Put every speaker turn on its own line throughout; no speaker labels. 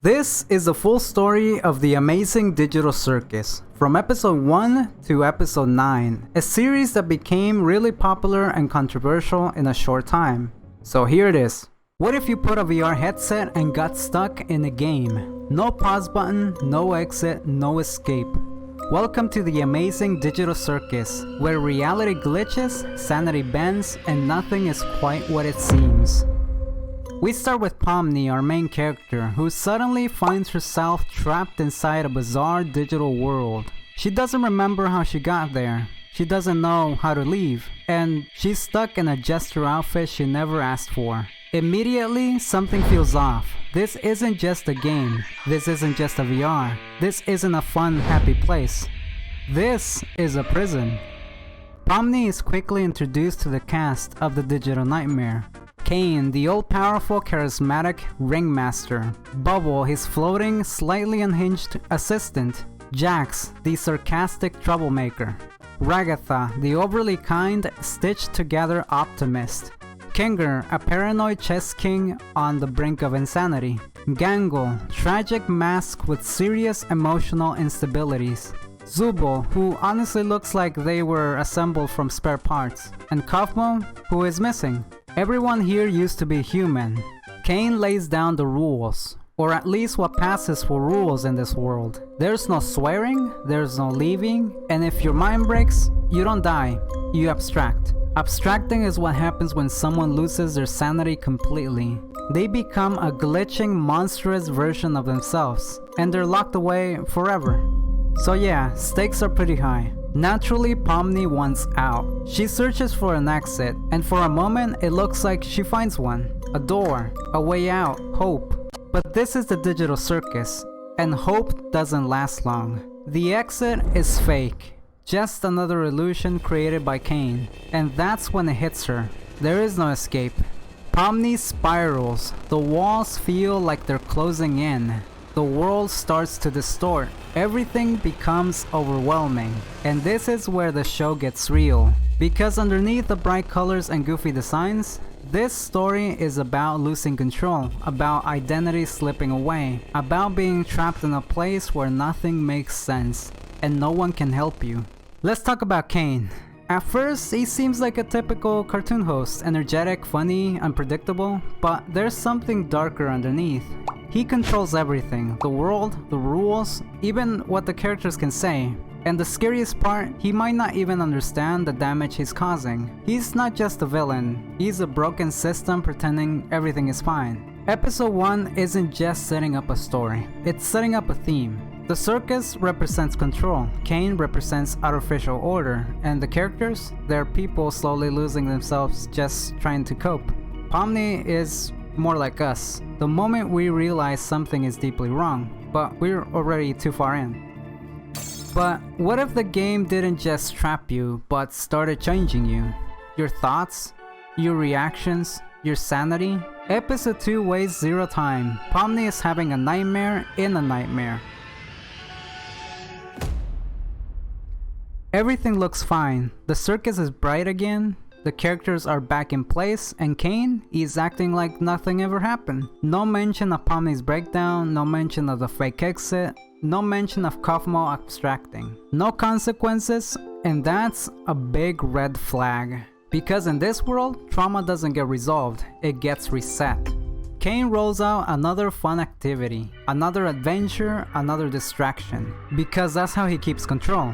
This is the full story of the amazing digital circus, from episode 1 to episode 9, a series that became really popular and controversial in a short time. So here it is. What if you put a VR headset and got stuck in a game? No pause button, no exit, no escape. Welcome to the amazing digital circus, where reality glitches, sanity bends, and nothing is quite what it seems. We start with Pomni, our main character, who suddenly finds herself trapped inside a bizarre digital world. She doesn't remember how she got there. She doesn't know how to leave, and she's stuck in a jester outfit she never asked for. Immediately, something feels off. This isn't just a game. This isn't just a VR. This isn't a fun, happy place. This is a prison. Pomni is quickly introduced to the cast of the Digital Nightmare. Kane, the all-powerful, charismatic ringmaster. Bubble, his floating, slightly unhinged assistant. Jax, the sarcastic troublemaker. Ragatha, the overly kind, stitched-together optimist. Kinger, a paranoid chess king on the brink of insanity. Gangle, tragic mask with serious emotional instabilities. Zubul, who honestly looks like they were assembled from spare parts. And Kofmo, who is missing. Everyone here used to be human. Kane lays down the rules, or at least what passes for rules in this world. There's no swearing, there's no leaving, and if your mind breaks, you don't die, you abstract. Abstracting is what happens when someone loses their sanity completely. They become a glitching, monstrous version of themselves, and they're locked away forever. So yeah, stakes are pretty high. Naturally, Pomni wants out. She searches for an exit, and for a moment it looks like she finds one. A door, a way out, hope. But this is the digital circus, and hope doesn't last long. The exit is fake. Just another illusion created by Kane. And that's when it hits her. There is no escape. Pomni spirals. The walls feel like they're closing in. The world starts to distort. Everything becomes overwhelming. And this is where the show gets real. Because underneath the bright colors and goofy designs, this story is about losing control, about identity slipping away, about being trapped in a place where nothing makes sense, and no one can help you. Let's talk about Kane. At first, he seems like a typical cartoon host, energetic, funny, unpredictable, but there's something darker underneath. He controls everything, the world, the rules, even what the characters can say. And the scariest part, he might not even understand the damage he's causing. He's not just a villain, he's a broken system pretending everything is fine. Episode 1 isn't just setting up a story, it's setting up a theme. The circus represents control, Kane represents artificial order, and the characters, they're people slowly losing themselves just trying to cope. Pomni is more like us. The moment we realize something is deeply wrong, but we're already too far in. But what if the game didn't just trap you, but started changing you? Your thoughts, your reactions, your sanity? Episode 2 wastes zero time. Pomni is having a nightmare in a nightmare. Everything looks fine. The circus is bright again. The characters are back in place, and Kane is acting like nothing ever happened. No mention of Pomni's breakdown, no mention of the fake exit, no mention of Kofmo abstracting. No consequences, and that's a big red flag. Because in this world, trauma doesn't get resolved, it gets reset. Kane rolls out another fun activity, another adventure, another distraction. Because that's how he keeps control.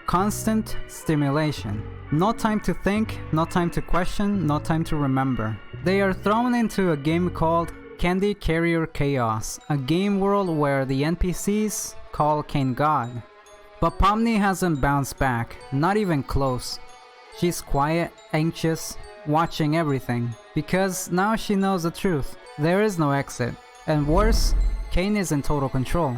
Constant stimulation. No time to think, no time to question, no time to remember. They are thrown into a game called Candy Carrier Chaos, a game world where the NPCs call Kane God. But Pomni hasn't bounced back, not even close. She's quiet, anxious, watching everything, because now she knows the truth. There is no exit, and worse, Kane is in total control.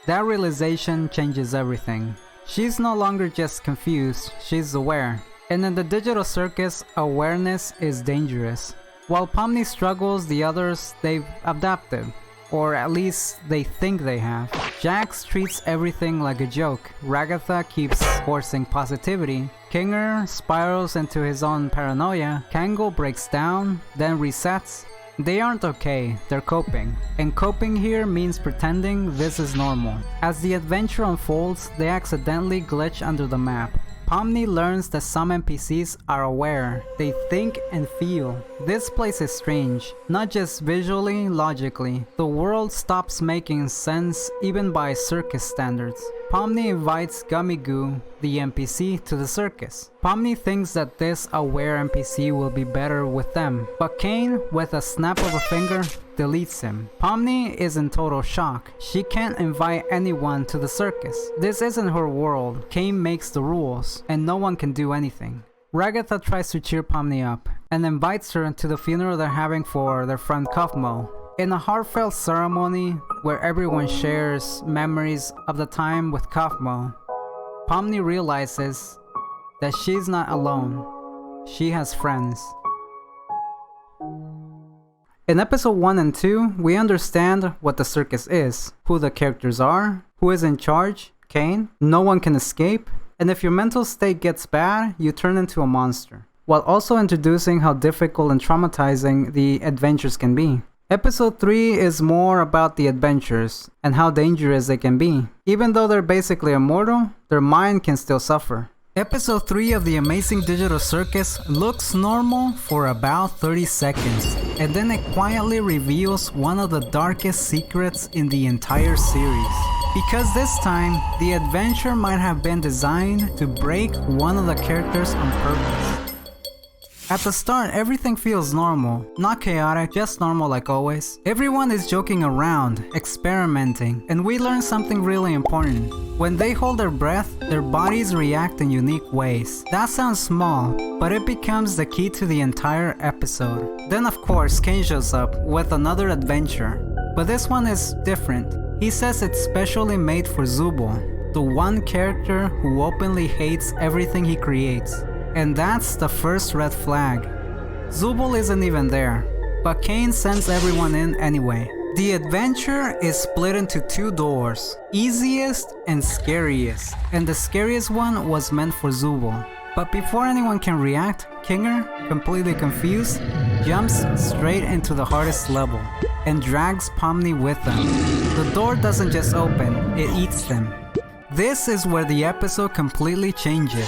That realization changes everything. She's no longer just confused, she's aware. And in the digital circus, awareness is dangerous. While Pomni struggles, the others, they've adapted. Or at least, they think they have. Jax treats everything like a joke. Ragatha keeps forcing positivity. Kinger spirals into his own paranoia. Kango breaks down, then resets. They aren't okay, they're coping. And coping here means pretending this is normal. As the adventure unfolds, they accidentally glitch under the map. Pomni learns that some NPCs are aware, they think and feel. This place is strange, not just visually, logically. The world stops making sense even by Circus standards. Pomni invites Gummy Goo, the NPC, to the circus. Pomni thinks that this aware NPC will be better with them, but Kane, with a snap of a finger, deletes him. Pomni is in total shock. She can't invite anyone to the circus. This isn't her world. Kane makes the rules, and no one can do anything. Ragatha tries to cheer Pomni up, and invites her to the funeral they're having for their friend Kofmo. In a heartfelt ceremony where everyone shares memories of the time with Kofmo, Pomni realizes that she's not alone. She has friends. In episode 1 and 2, we understand what the circus is, who the characters are, who is in charge, Kane, no one can escape, and if your mental state gets bad, you turn into a monster, while also introducing how difficult and traumatizing the adventures can be. Episode 3 is more about the adventures and how dangerous they can be. Even though they're basically immortal, their mind can still suffer. Episode 3 of The Amazing Digital Circus looks normal for about 30 seconds, and then it quietly reveals one of the darkest secrets in the entire series. Because this time, the adventure might have been designed to break one of the characters on purpose. At the start, everything feels normal. Not chaotic, just normal like always. Everyone is joking around, experimenting, and we learn something really important. When they hold their breath, their bodies react in unique ways. That sounds small, but it becomes the key to the entire episode. Then of course, Kane shows up with another adventure. But this one is different. He says it's specially made for Zubul, the one character who openly hates everything he creates. And that's the first red flag. Zubul isn't even there, but Kane sends everyone in anyway. The adventure is split into 2 doors, easiest and scariest, and the scariest one was meant for Zubul. But before anyone can react, Kinger, completely confused, jumps straight into the hardest level and drags Pomni with them. The door doesn't just open, it eats them. This is where the episode completely changes.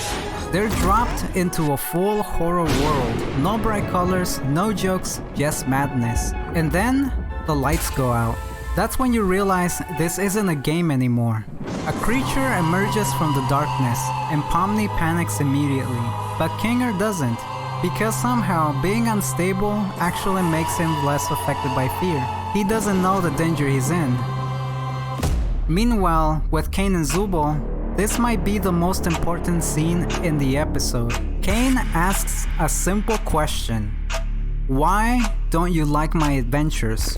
They're dropped into a full horror world. No bright colors, no jokes, just madness. And then, the lights go out. That's when you realize this isn't a game anymore. A creature emerges from the darkness, and Pomni panics immediately. But Kinger doesn't, because somehow being unstable actually makes him less affected by fear. He doesn't know the danger he's in. Meanwhile, with Kane and Zubul, this might be the most important scene in the episode. Kane asks a simple question. Why don't you like my adventures?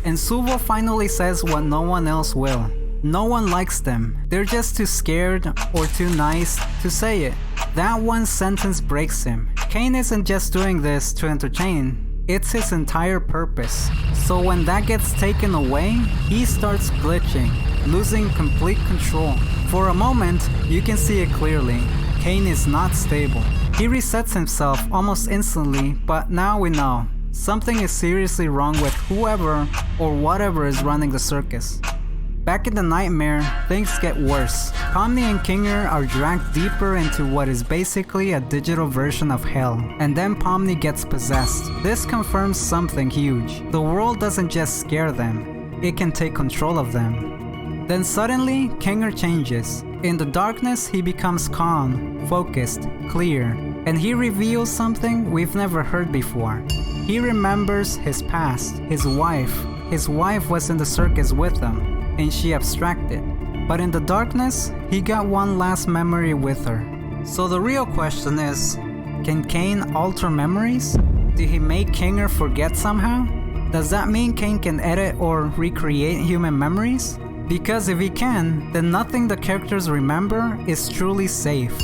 And Zubul finally says what no one else will. No one likes them. They're just too scared or too nice to say it. That one sentence breaks him. Kane isn't just doing this to entertain. It's his entire purpose. So when that gets taken away, he starts glitching, losing complete control. For a moment, you can see it clearly. Kane is not stable. He resets himself almost instantly, but now we know. Something is seriously wrong with whoever or whatever is running the circus. Back in the nightmare, things get worse. Pomni and Kinger are dragged deeper into what is basically a digital version of hell. And then Pomni gets possessed. This confirms something huge. The world doesn't just scare them, it can take control of them. Then suddenly, Kinger changes. In the darkness, he becomes calm, focused, clear, and he reveals something we've never heard before. He remembers his past, his wife. His wife was in the circus with him, and she abstracted. But in the darkness, he got one last memory with her. So the real question is, can Kane alter memories? Did he make Kinger forget somehow? Does that mean Kane can edit or recreate human memories? Because if he can, then nothing the characters remember is truly safe.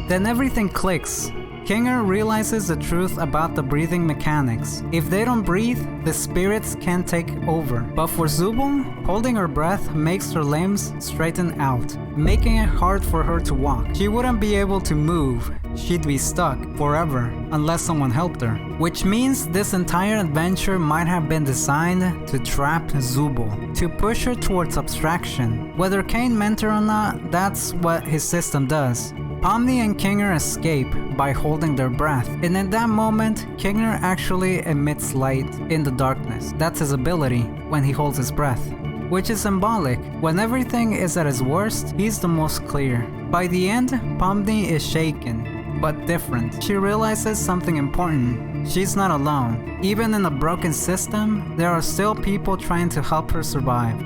Then everything clicks. Kinger realizes the truth about the breathing mechanics. If they don't breathe, the spirits can take over. But for Zubul, holding her breath makes her limbs straighten out, making it hard for her to walk. She wouldn't be able to move. She'd be stuck forever unless someone helped her. Which means this entire adventure might have been designed to trap Zubul, to push her towards abstraction. Whether Kane meant her or not, that's what his system does. Pomni and Kinger escape by holding their breath, and in that moment, Kinger actually emits light in the darkness. That's his ability when he holds his breath, which is symbolic. When everything is at its worst, he's the most clear. By the end, Pomni is shaken, but different. She realizes something important. She's not alone. Even in a broken system, there are still people trying to help her survive.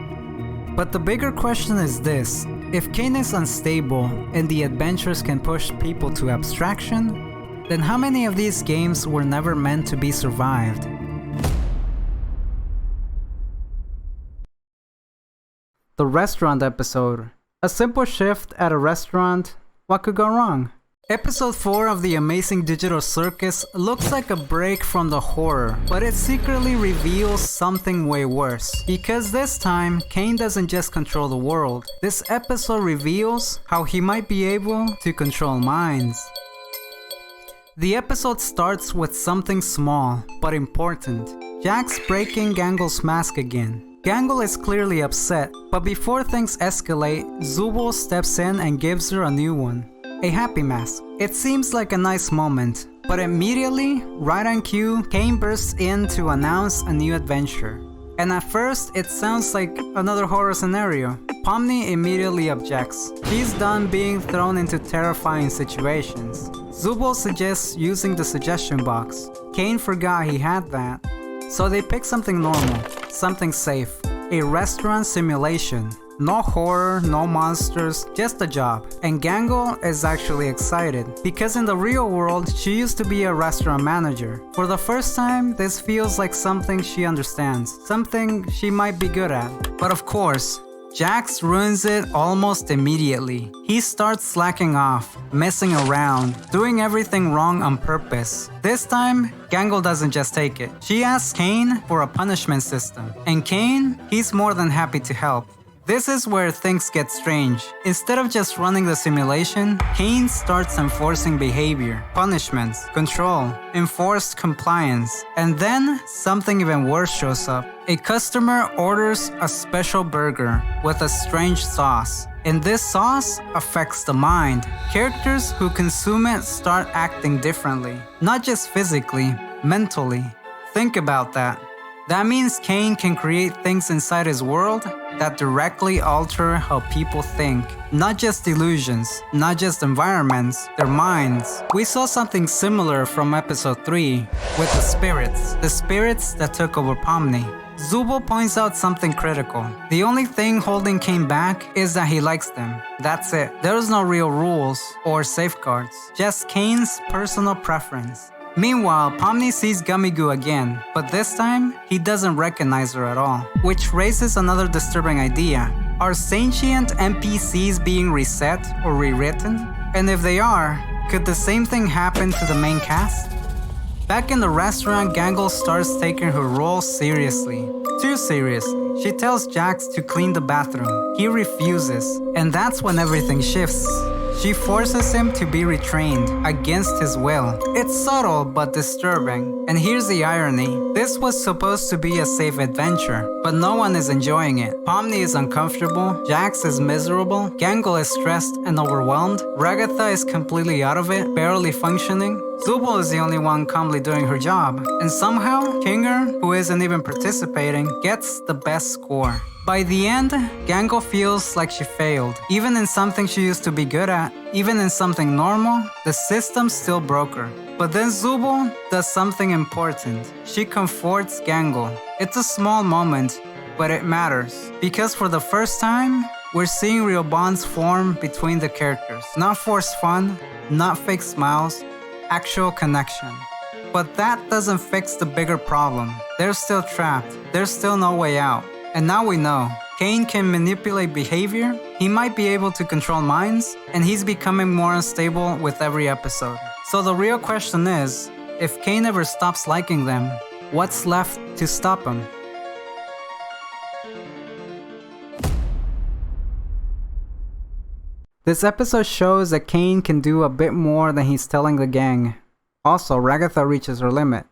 But the bigger question is this: if Kane is unstable and the adventures can push people to abstraction, then how many of these games were never meant to be survived? The restaurant episode. A simple shift at a restaurant. What could go wrong? Episode 4 of the Amazing Digital Circus looks like a break from the horror, but it secretly reveals something way worse. Because this time, Kane doesn't just control the world. This episode reveals how he might be able to control minds. The episode starts with something small, but important. Jax breaking Gangle's mask again. Gangle is clearly upset, but before things escalate, Zubul steps in and gives her a new one. A happy mask. It seems like a nice moment, but immediately, right on cue, Kane bursts in to announce a new adventure. And at first, it sounds like another horror scenario. Pomni immediately objects. She's done being thrown into terrifying situations. Zubul suggests using the suggestion box. Kane forgot he had that. So they pick something normal, something safe. A restaurant simulation. No horror, no monsters, just a job. And Gangle is actually excited, because in the real world, she used to be a restaurant manager. For the first time, this feels like something she understands, something she might be good at. But of course, Jax ruins it almost immediately. He starts slacking off, messing around, doing everything wrong on purpose. This time, Gangle doesn't just take it. She asks Kane for a punishment system. And Kane, he's more than happy to help. This is where things get strange. Instead of just running the simulation, Kane starts enforcing behavior, punishments, control, enforced compliance. And then, something even worse shows up. A customer orders a special burger with a strange sauce. And this sauce affects the mind. Characters who consume it start acting differently. Not just physically, mentally. Think about that. That means Kane can create things inside his world that directly alter how people think. Not just illusions, not just environments, their minds. We saw something similar from episode 3 with the spirits that took over Pomni. Zubul points out something critical. The only thing holding Kane back is that he likes them. That's it. There's no real rules or safeguards, just Kane's personal preference. Meanwhile, Pomni sees Gummigoo again, but this time, he doesn't recognize her at all. Which raises another disturbing idea. Are sentient NPCs being reset or rewritten? And if they are, could the same thing happen to the main cast? Back in the restaurant, Gangle starts taking her role seriously. Too seriously. She tells Jax to clean the bathroom. He refuses, and that's when everything shifts. She forces him to be retrained, against his will. It's subtle but disturbing. And here's the irony. This was supposed to be a safe adventure, but no one is enjoying it. Pomni is uncomfortable, Jax is miserable, Gangle is stressed and overwhelmed, Ragatha is completely out of it, barely functioning. Zubul is the only one calmly doing her job. And somehow, Kinger, who isn't even participating, gets the best score. By the end, Gangle feels like she failed. Even in something she used to be good at, even in something normal, the system still broke her. But then Zubul does something important. She comforts Gangle. It's a small moment, but it matters. Because for the first time, we're seeing real bonds form between the characters. Not forced fun, not fake smiles, actual connection. But that doesn't fix the bigger problem. They're still trapped. There's still no way out. And now we know, Kane can manipulate behavior, he might be able to control minds, and he's becoming more unstable with every episode. So the real question is, if Kane ever stops liking them, what's left to stop him? This episode shows that Kane can do a bit more than he's telling the gang. Also, Ragatha reaches her limit.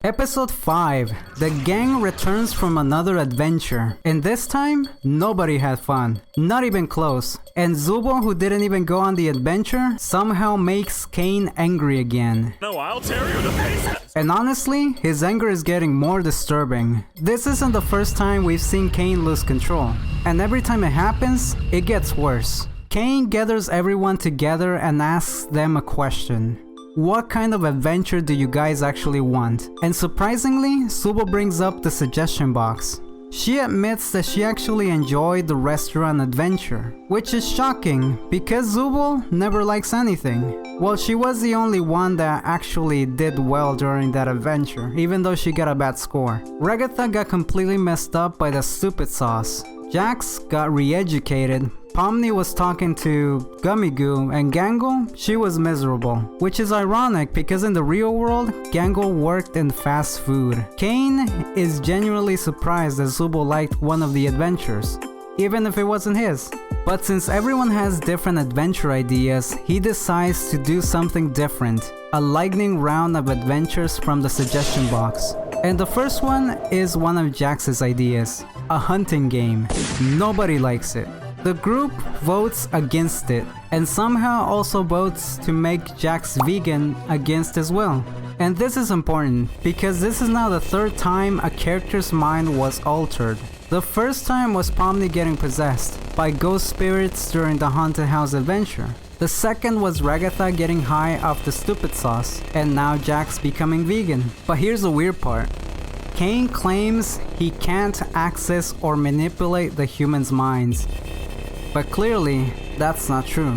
Episode 5. The gang returns from another adventure, and this time, nobody had fun. Not even close. And Zubo, who didn't even go on the adventure, somehow makes Kane angry again.
No, I'll tear you to pieces!
And honestly, his anger is getting more disturbing. This isn't the first time we've seen Kane lose control. And every time it happens, it gets worse. Kane gathers everyone together and asks them a question. What kind of adventure do you guys actually want? And surprisingly, Subo brings up the suggestion box. She admits that she actually enjoyed the restaurant adventure, which is shocking because Zubo never likes anything. Well, she was the only one that actually did well during that adventure, even though she got a bad score. Ragatha got completely messed up by the stupid sauce. Jax got re-educated. Pomni was talking to Gummy Goo, and Gangle, she was miserable. Which is ironic because in the real world, Gangle worked in fast food. Kane is genuinely surprised that Zubo liked one of the adventures, even if it wasn't his. But since everyone has different adventure ideas, he decides to do something different. A lightning round of adventures from the suggestion box. And the first one is one of Jax's ideas. A hunting game. Nobody likes it. The group votes against it, and somehow also votes to make Jax vegan against as well. And this is important, because this is now the third time a character's mind was altered. The first time was Pomni getting possessed by ghost spirits during the haunted house adventure. The second was Ragatha getting high off the stupid sauce, and now Jax becoming vegan. But here's the weird part. Kane claims he can't access or manipulate the humans' minds. But clearly, that's not true.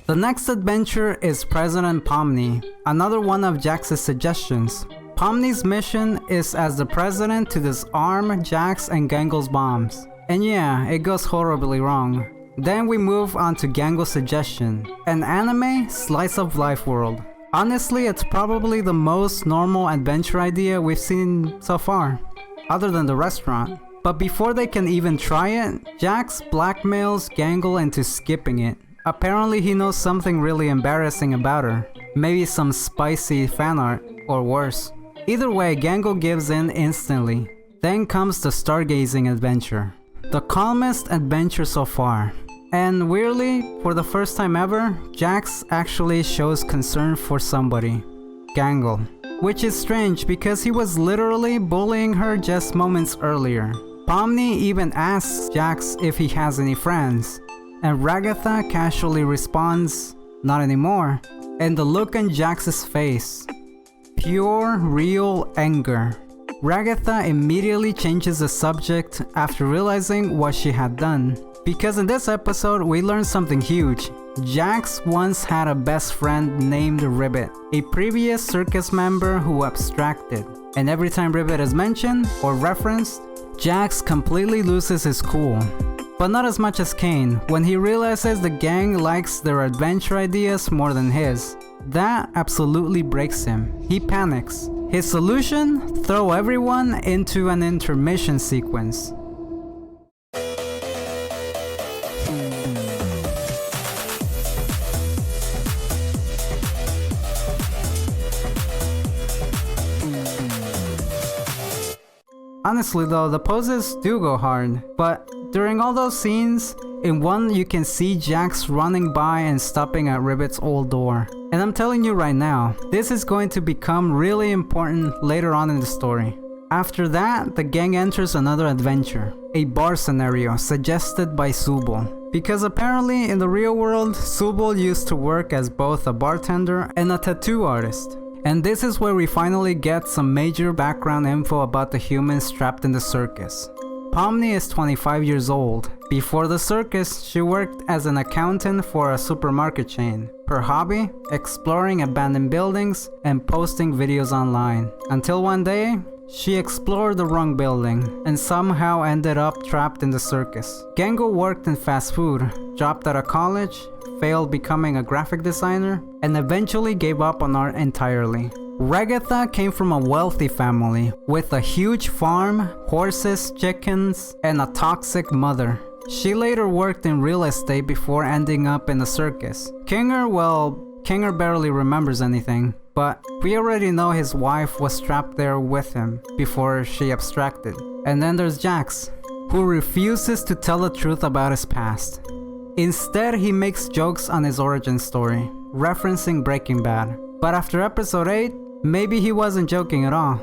The next adventure is President Pomni, another one of Jax's suggestions. Pomni's mission is as the president to disarm Jax and Gangle's bombs. And yeah, it goes horribly wrong. Then we move on to Gangle's suggestion, an anime slice of life world. Honestly, it's probably the most normal adventure idea we've seen so far, other than the restaurant. But before they can even try it, Jax blackmails Gangle into skipping it. Apparently he knows something really embarrassing about her. Maybe some spicy fan art, or worse. Either way, Gangle gives in instantly. Then comes the stargazing adventure. The calmest adventure so far. And weirdly, for the first time ever, Jax actually shows concern for somebody. Gangle. Which is strange because he was literally bullying her just moments earlier. Pomni even asks Jax if he has any friends, and Ragatha casually responds, "Not anymore." And the look on Jax's face. Pure, real anger. Ragatha immediately changes the subject after realizing what she had done. Because in this episode, we learned something huge. Jax once had a best friend named Ribbit, a previous circus member who abstracted. And every time Ribbit is mentioned or referenced, Jax completely loses his cool. But not as much as Kane, when he realizes the gang likes their adventure ideas more than his. That absolutely breaks him. He panics. His solution? Throw everyone into an intermission sequence. Honestly though, the poses do go hard, but during all those scenes, in one you can see Jax running by and stopping at Ribbit's old door. And I'm telling you right now, this is going to become really important later on in the story. After that, the gang enters another adventure, a bar scenario suggested by Subal. Because apparently in the real world, Subal used to work as both a bartender and a tattoo artist. And this is where we finally get some major background info about the humans trapped in the circus. Pomni is 25 years old. Before the circus, she worked as an accountant for a supermarket chain. Her hobby? Exploring abandoned buildings and posting videos online. Until one day, she explored the wrong building and somehow ended up trapped in the circus. Gangle worked in fast food, dropped out of college, failed becoming a graphic designer and eventually gave up on art entirely. Ragatha came from a wealthy family with a huge farm, horses, chickens, and a toxic mother. She later worked in real estate before ending up in the circus. Kinger barely remembers anything, but we already know his wife was trapped there with him before she abstracted. And then there's Jax, who refuses to tell the truth about his past. Instead, he makes jokes on his origin story, referencing Breaking Bad. But after episode 8, maybe he wasn't joking at all.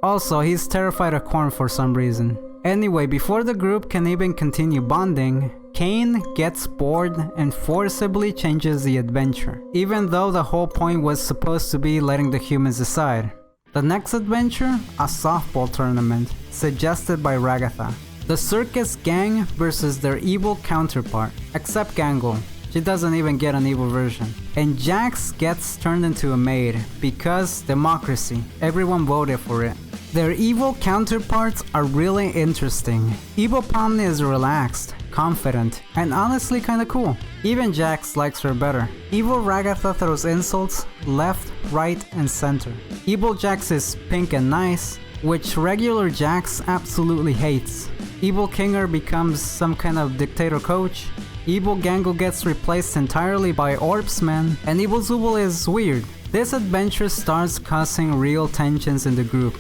Also, he's terrified of corn for some reason. Anyway, before the group can even continue bonding, Kane gets bored and forcibly changes the adventure, even though the whole point was supposed to be letting the humans decide. The next adventure? A softball tournament, suggested by Ragatha. The circus gang versus their evil counterpart, except Gangle. She doesn't even get an evil version. And Jax gets turned into a maid, because democracy, everyone voted for it. Their evil counterparts are really interesting. Evil Pomni is relaxed, confident, and honestly kinda cool. Even Jax likes her better. Evil Ragatha throws insults left, right, and center. Evil Jax is pink and nice, which regular Jax absolutely hates. Evil Kinger becomes some kind of dictator coach. Evil Gangle gets replaced entirely by Orbsman, and Evil Zubul is weird. This adventure starts causing real tensions in the group.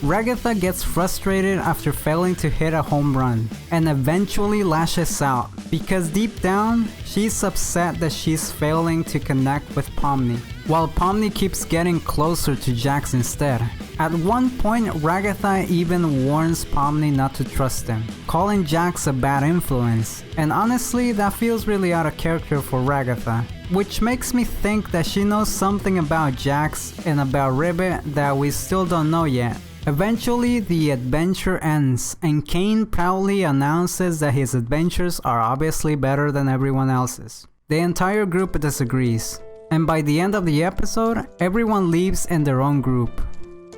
Ragatha gets frustrated after failing to hit a home run, and eventually lashes out, because deep down, she's upset that she's failing to connect with Pomni, while Pomni keeps getting closer to Jax instead. At one point, Ragatha even warns Pomni not to trust him, calling Jax a bad influence, and honestly, that feels really out of character for Ragatha, which makes me think that she knows something about Jax and about Ribbit that we still don't know yet. Eventually, the adventure ends, and Kane proudly announces that his adventures are obviously better than everyone else's. The entire group disagrees, and by the end of the episode, everyone leaves in their own group,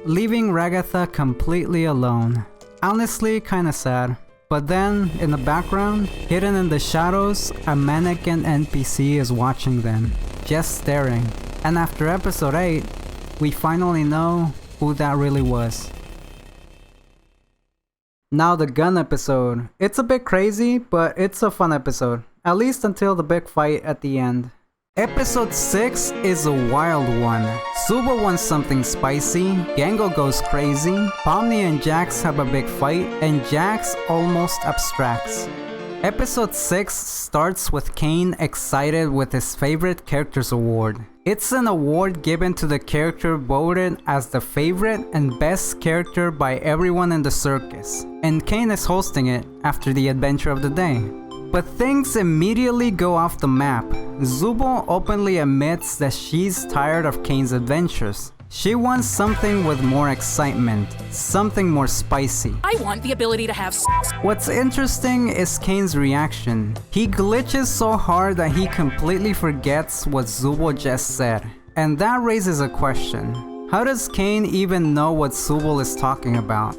leaving Ragatha completely alone. Honestly, kinda sad. But then, in the background, hidden in the shadows, a mannequin NPC is watching them, just staring. And after episode 8, we finally know who that really was. Now the gun episode. It's a bit crazy, but it's a fun episode. At least until the big fight at the end. Episode 6 is a wild one. Suba wants something spicy, Gangle goes crazy, Pomni and Jax have a big fight, and Jax almost abstracts. Episode 6 starts with Kane excited with his favorite characters award. It's an award given to the character voted as the favorite and best character by everyone in the circus, and Kane is hosting it after the adventure of the day. But things immediately go off the map. Zubul openly admits that she's tired of Kane's adventures. She wants something with more excitement, something more spicy.
I want the ability to have sex.
What's interesting is Kane's reaction. He glitches so hard that he completely forgets what Zubul just said. And that raises a question. How does Kane even know what Zubul is talking about?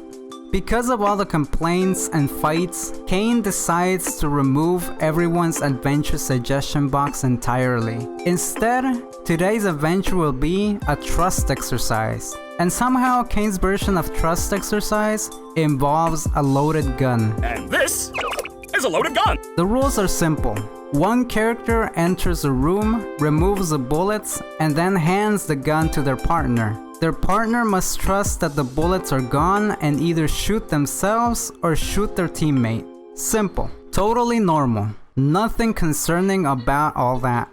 Because of all the complaints and fights, Kane decides to remove everyone's adventure suggestion box entirely. Instead, today's adventure will be a trust exercise. And somehow Kane's version of trust exercise involves a loaded gun.
And this is a loaded gun.
The rules are simple. One character enters a room, removes the bullets, and then hands the gun to their partner. Their partner must trust that the bullets are gone and either shoot themselves or shoot their teammate. Simple. Totally normal. Nothing concerning about all that.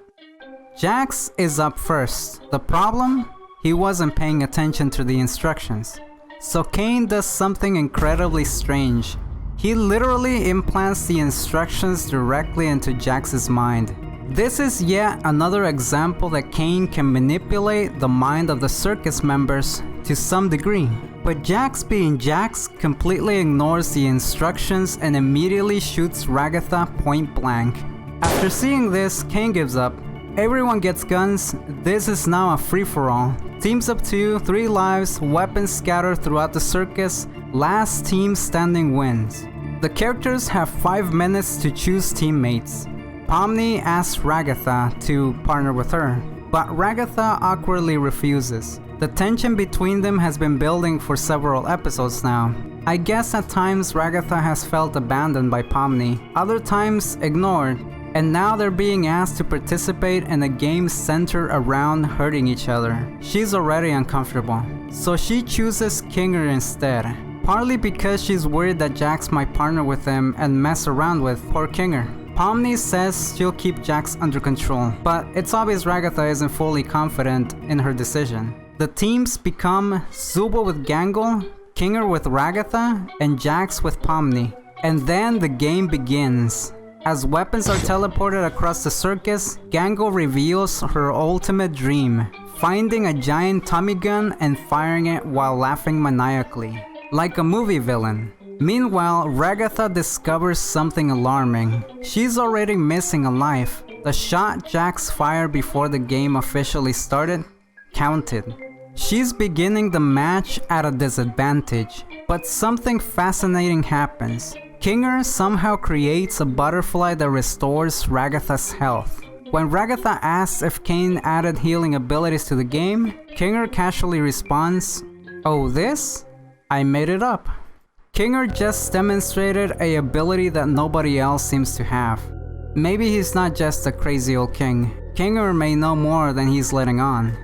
Jax is up first. The problem? He wasn't paying attention to the instructions. So Kane does something incredibly strange. He literally implants the instructions directly into Jax's mind. This is yet another example that Kane can manipulate the mind of the circus members to some degree. But Jax, being Jax, completely ignores the instructions and immediately shoots Ragatha point blank. After seeing this, Kane gives up. Everyone gets guns. This is now a free-for-all. Teams of 2, 3 lives, weapons scattered throughout the circus. Last team standing wins. The characters have 5 minutes to choose teammates. Pomni asks Ragatha to partner with her, but Ragatha awkwardly refuses. The tension between them has been building for several episodes now. I guess at times Ragatha has felt abandoned by Pomni, other times ignored, and now they're being asked to participate in a game centered around hurting each other. She's already uncomfortable, so she chooses Kinger instead, partly because she's worried that Jax might partner with him and mess around with poor Kinger. Pomni says she'll keep Jax under control, but it's obvious Ragatha isn't fully confident in her decision. The teams become Zubul with Gangle, Kinger with Ragatha, and Jax with Pomni. And then the game begins. As weapons are teleported across the circus, Gangle reveals her ultimate dream, finding a giant Tommy gun and firing it while laughing maniacally, like a movie villain. Meanwhile, Ragatha discovers something alarming. She's already missing a life. The shot Jax fired before the game officially started counted. She's beginning the match at a disadvantage, but something fascinating happens. Kinger somehow creates a butterfly that restores Ragatha's health. When Ragatha asks if Kane added healing abilities to the game, Kinger casually responds, "Oh, this? I made it up." Kinger just demonstrated a ability that nobody else seems to have. Maybe he's not just a crazy old king. Kinger may know more than he's letting on.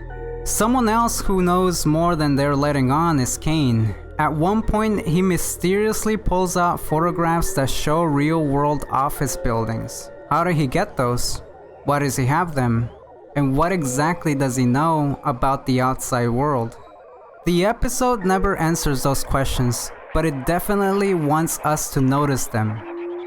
Someone else who knows more than they're letting on is Kane. At one point, he mysteriously pulls out photographs that show real-world office buildings. How did he get those? Why does he have them? And what exactly does he know about the outside world? The episode never answers those questions, but it definitely wants us to notice them.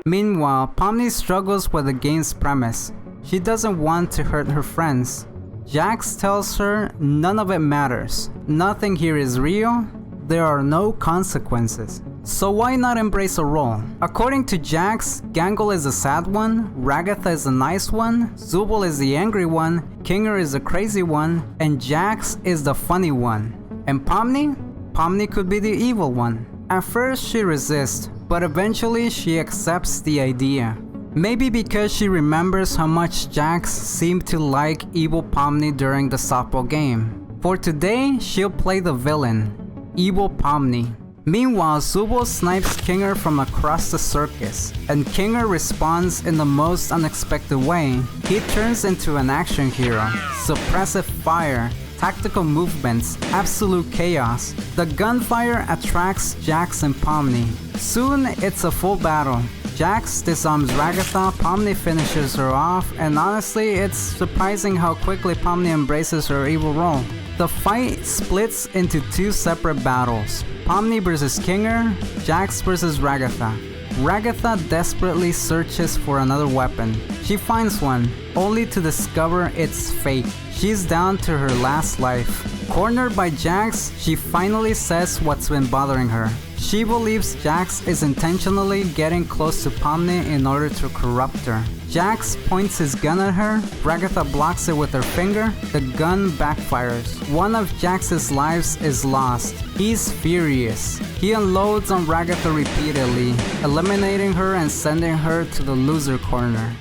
Meanwhile, Pomni struggles with the game's premise. She doesn't want to hurt her friends. Jax tells her none of it matters. Nothing here is real. There are no consequences. So why not embrace a role? According to Jax, Gangle is the sad one, Ragatha is the nice one, Zubul is the angry one, Kinger is the crazy one, and Jax is the funny one. And Pomni? Pomni could be the evil one. At first she resists, but eventually she accepts the idea. Maybe because she remembers how much Jax seemed to like evil Pomni during the softball game. For today, she'll play the villain, evil Pomni. Meanwhile, Zubul snipes Kinger from across the circus, and Kinger responds in the most unexpected way. He turns into an action hero, suppressive fire, tactical movements, absolute chaos. The gunfire attracts Jax and Pomni. Soon, it's a full battle. Jax disarms Ragatha, Pomni finishes her off, and honestly, it's surprising how quickly Pomni embraces her evil role. The fight splits into two separate battles, Pomni versus Kinger, Jax versus Ragatha. Ragatha desperately searches for another weapon. She finds one, only to discover it's fake. She's down to her last life. Cornered by Jax, she finally says what's been bothering her. She believes Jax is intentionally getting close to Pomni in order to corrupt her. Jax points his gun at her, Ragatha blocks it with her finger, the gun backfires. One of Jax's lives is lost. He's furious. He unloads on Ragatha repeatedly, eliminating her and sending her to the loser corner.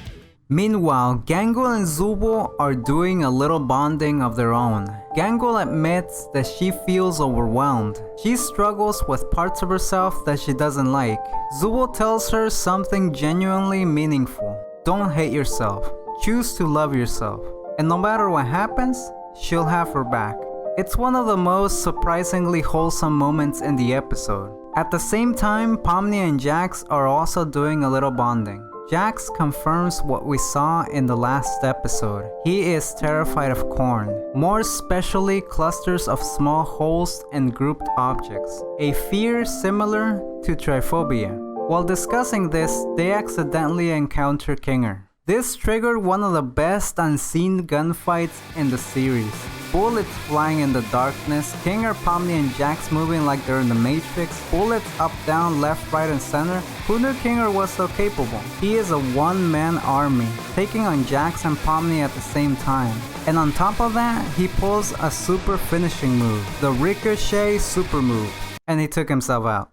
Meanwhile, Gangle and Zubul are doing a little bonding of their own. Gangle admits that she feels overwhelmed. She struggles with parts of herself that she doesn't like. Zubul tells her something genuinely meaningful. Don't hate yourself. Choose to love yourself. And no matter what happens, she'll have her back. It's one of the most surprisingly wholesome moments in the episode. At the same time, Pomni and Jax are also doing a little bonding. Jax confirms what we saw in the last episode. He is terrified of corn, more especially clusters of small holes and grouped objects, a fear similar to trypophobia. While discussing this, they accidentally encounter Kinger. This triggered one of the best unseen gunfights in the series. Bullets flying in the darkness, Kinger, Pomni, and Jax moving like they're in the Matrix, bullets up, down, left, right, and center. Who knew Kinger was so capable? He is a one-man army, taking on Jax and Pomni at the same time. And on top of that, he pulls a super finishing move, the Ricochet super move, and he took himself out.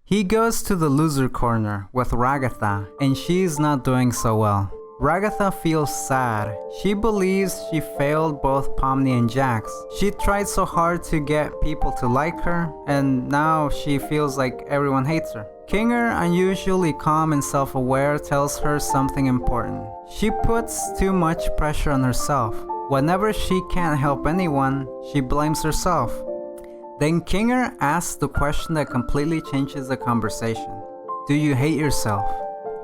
He goes to the loser corner with Ragatha, and she's not doing so well. Ragatha feels sad. She believes she failed both Pomni and Jax. She tried so hard to get people to like her, and now she feels like everyone hates her. Kinger, unusually calm and self-aware, tells her something important. She puts too much pressure on herself. Whenever she can't help anyone, she blames herself. Then Kinger asks the question that completely changes the conversation. Do you hate yourself?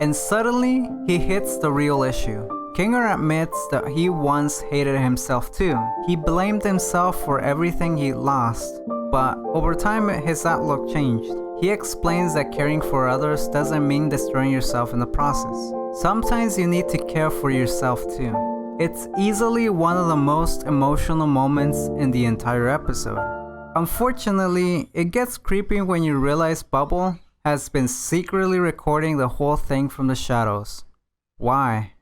And suddenly, he hits the real issue. Kinger admits that he once hated himself too. He blamed himself for everything he lost, but over time his outlook changed. He explains that caring for others doesn't mean destroying yourself in the process. Sometimes you need to care for yourself too. It's easily one of the most emotional moments in the entire episode. Unfortunately, it gets creepy when you realize Bubble has been secretly recording the whole thing from the shadows. Why?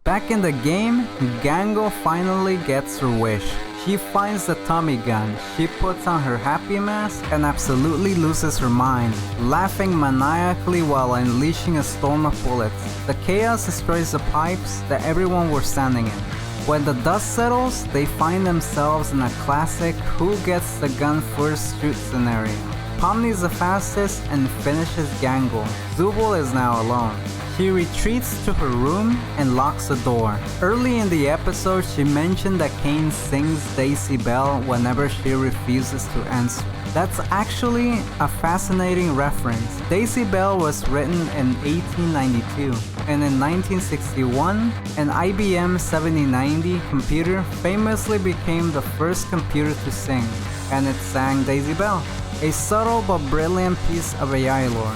Back in the game, Gango finally gets her wish. She finds the Tommy gun, she puts on her happy mask and absolutely loses her mind, laughing maniacally while unleashing a storm of bullets. The chaos destroys the pipes that everyone was standing in. When the dust settles, they find themselves in a classic who gets the gun first shoot scenario. Pomni is the fastest and finishes Gango. Zubul is now alone. She retreats to her room and locks the door. Early in the episode, she mentioned that Kane sings Daisy Bell whenever she refuses to answer. That's actually a fascinating reference. Daisy Bell was written in 1892, and in 1961, an IBM 7090 computer famously became the first computer to sing, and it sang Daisy Bell. A subtle but brilliant piece of AI lore.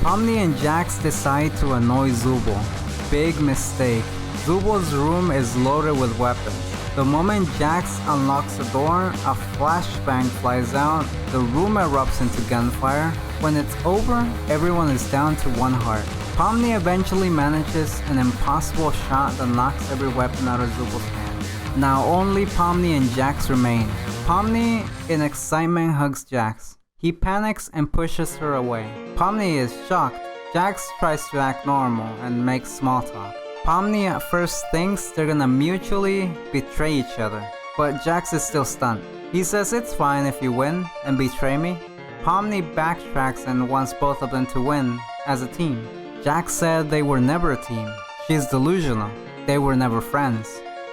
Pomni and Jax decide to annoy Zubul. Big mistake. Zubul's room is loaded with weapons. The moment Jax unlocks the door, a flashbang flies out, the room erupts into gunfire. When it's over, everyone is down to one heart. Pomni eventually manages an impossible shot that knocks every weapon out of Zubul's hand. Now only Pomni and Jax remain. Pomni, in excitement, hugs Jax. He panics and pushes her away. Pomni is shocked. Jax tries to act normal and makes small talk. Pomni at first thinks they're gonna mutually betray each other, but Jax is still stunned. He says it's fine if you win and betray me. Pomni backtracks and wants both of them to win as a team. Jax said they were never a team. She's delusional. They were never friends.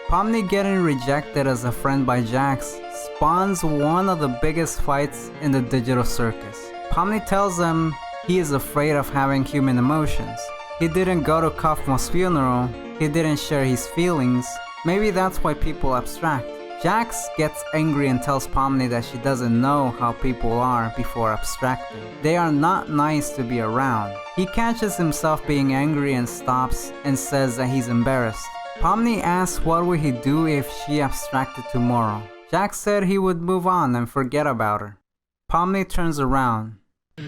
Pomni getting rejected as a friend by Jax spawns one of the biggest fights in the digital circus. Pomni tells him he is afraid of having human emotions. He didn't go to Kaufman's funeral, he didn't share his feelings. Maybe that's why people abstract. Jax gets angry and tells Pomni that she doesn't know how people are before abstracting. They are not nice to be around. He catches himself being angry and stops and says that he's embarrassed. Pomni asks what would he do if she abstracted tomorrow. Jax said he would move on and forget about her. Pomni turns around.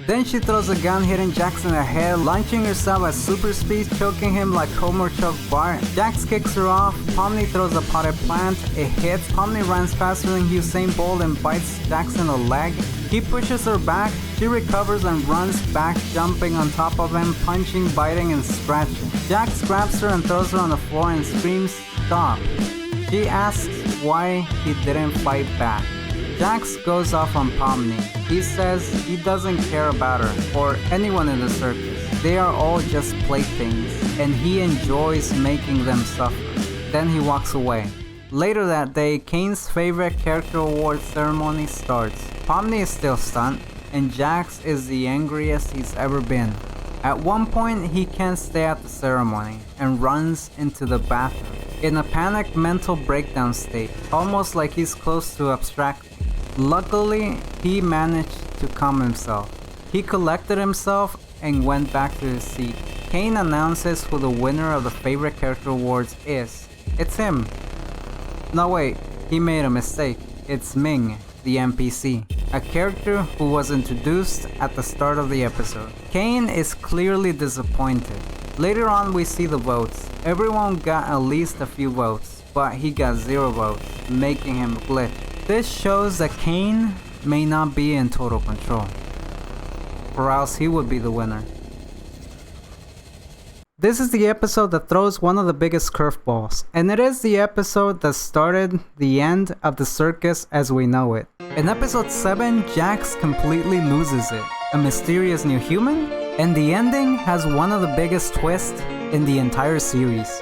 Then she throws a gun hitting Jax in the head, launching herself at super speed, choking him like Homer choked Bart. Jax kicks her off. Pomni throws a potted plant. It hits. Pomni runs faster than Usain Bolt and bites Jax in the leg. He pushes her back. She recovers and runs back, jumping on top of him, punching, biting, and scratching. Jax grabs her and throws her on the floor and screams, "Stop." She asks why he didn't fight back. Jax goes off on Pomni. He says he doesn't care about her or anyone in the circus. They are all just playthings, and he enjoys making them suffer. Then he walks away. Later that day, Kane's favorite character award ceremony starts. Pomni is still stunned, and Jax is the angriest he's ever been. At one point, he can't stay at the ceremony and runs into the bathroom in a panicked mental breakdown state, almost like he's close to abstracting. Luckily, he managed to calm himself. He collected himself and went back to his seat. Kane announces who the winner of the favorite character awards is. It's him. No wait, he made a mistake. It's Ming, the NPC, a character who was introduced at the start of the episode. Kane is clearly disappointed. Later on we see the votes. Everyone got at least a few votes, but he got 0 votes, making him glitch. This shows that Kane may not be in total control. or else he would be the winner. This is the episode that throws one of the biggest curveballs, and it is the episode that started the end of the circus as we know it. In episode 7, Jax completely loses it, a mysterious new human, and the ending has one of the biggest twists in the entire series.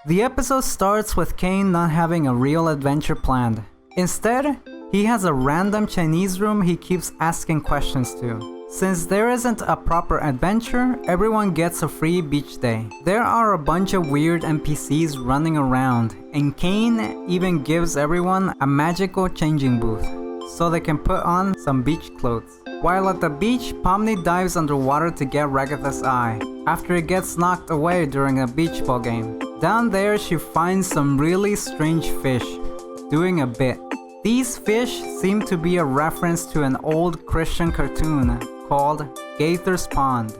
The episode starts with Kane not having a real adventure planned. Instead, he has a random Chinese room he keeps asking questions to. Since there isn't a proper adventure, everyone gets a free beach day. There are a bunch of weird NPCs running around, and Kane even gives everyone a magical changing booth, so they can put on some beach clothes. While at the beach, Pomni dives underwater to get Ragatha's eye, after it gets knocked away during a beach ball game. Down there, she finds some really strange fish, doing a bit. These fish seem to be a reference to an old Christian cartoon called Gaither's Pond.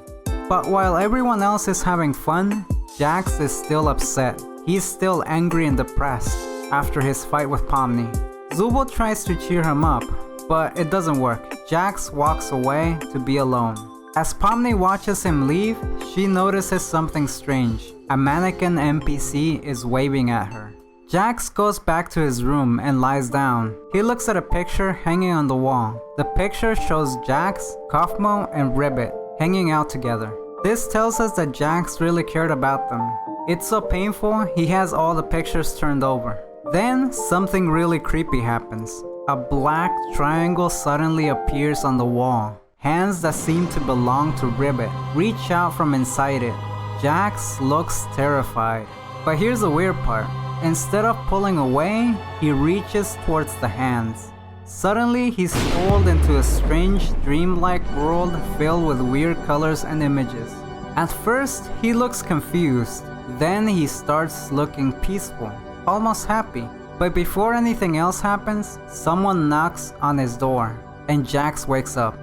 But while everyone else is having fun, Jax is still upset. He's still angry and depressed after his fight with Pomni. Zubul tries to cheer him up, but it doesn't work. Jax walks away to be alone. As Pomni watches him leave, she notices something strange. A mannequin NPC is waving at her. Jax goes back to his room and lies down. He looks at a picture hanging on the wall. The picture shows Jax, Kaufmo, and Ribbit hanging out together. This tells us that Jax really cared about them. It's so painful, he has all the pictures turned over. Then, something really creepy happens. A black triangle suddenly appears on the wall. Hands that seem to belong to Ribbit reach out from inside it. Jax looks terrified. But here's the weird part. Instead of pulling away, he reaches towards the hands. Suddenly, he's pulled into a strange, dreamlike world filled with weird colors and images. At first, he looks confused. Then he starts looking peaceful, almost happy. But before anything else happens, someone knocks on his door, and Jax wakes up.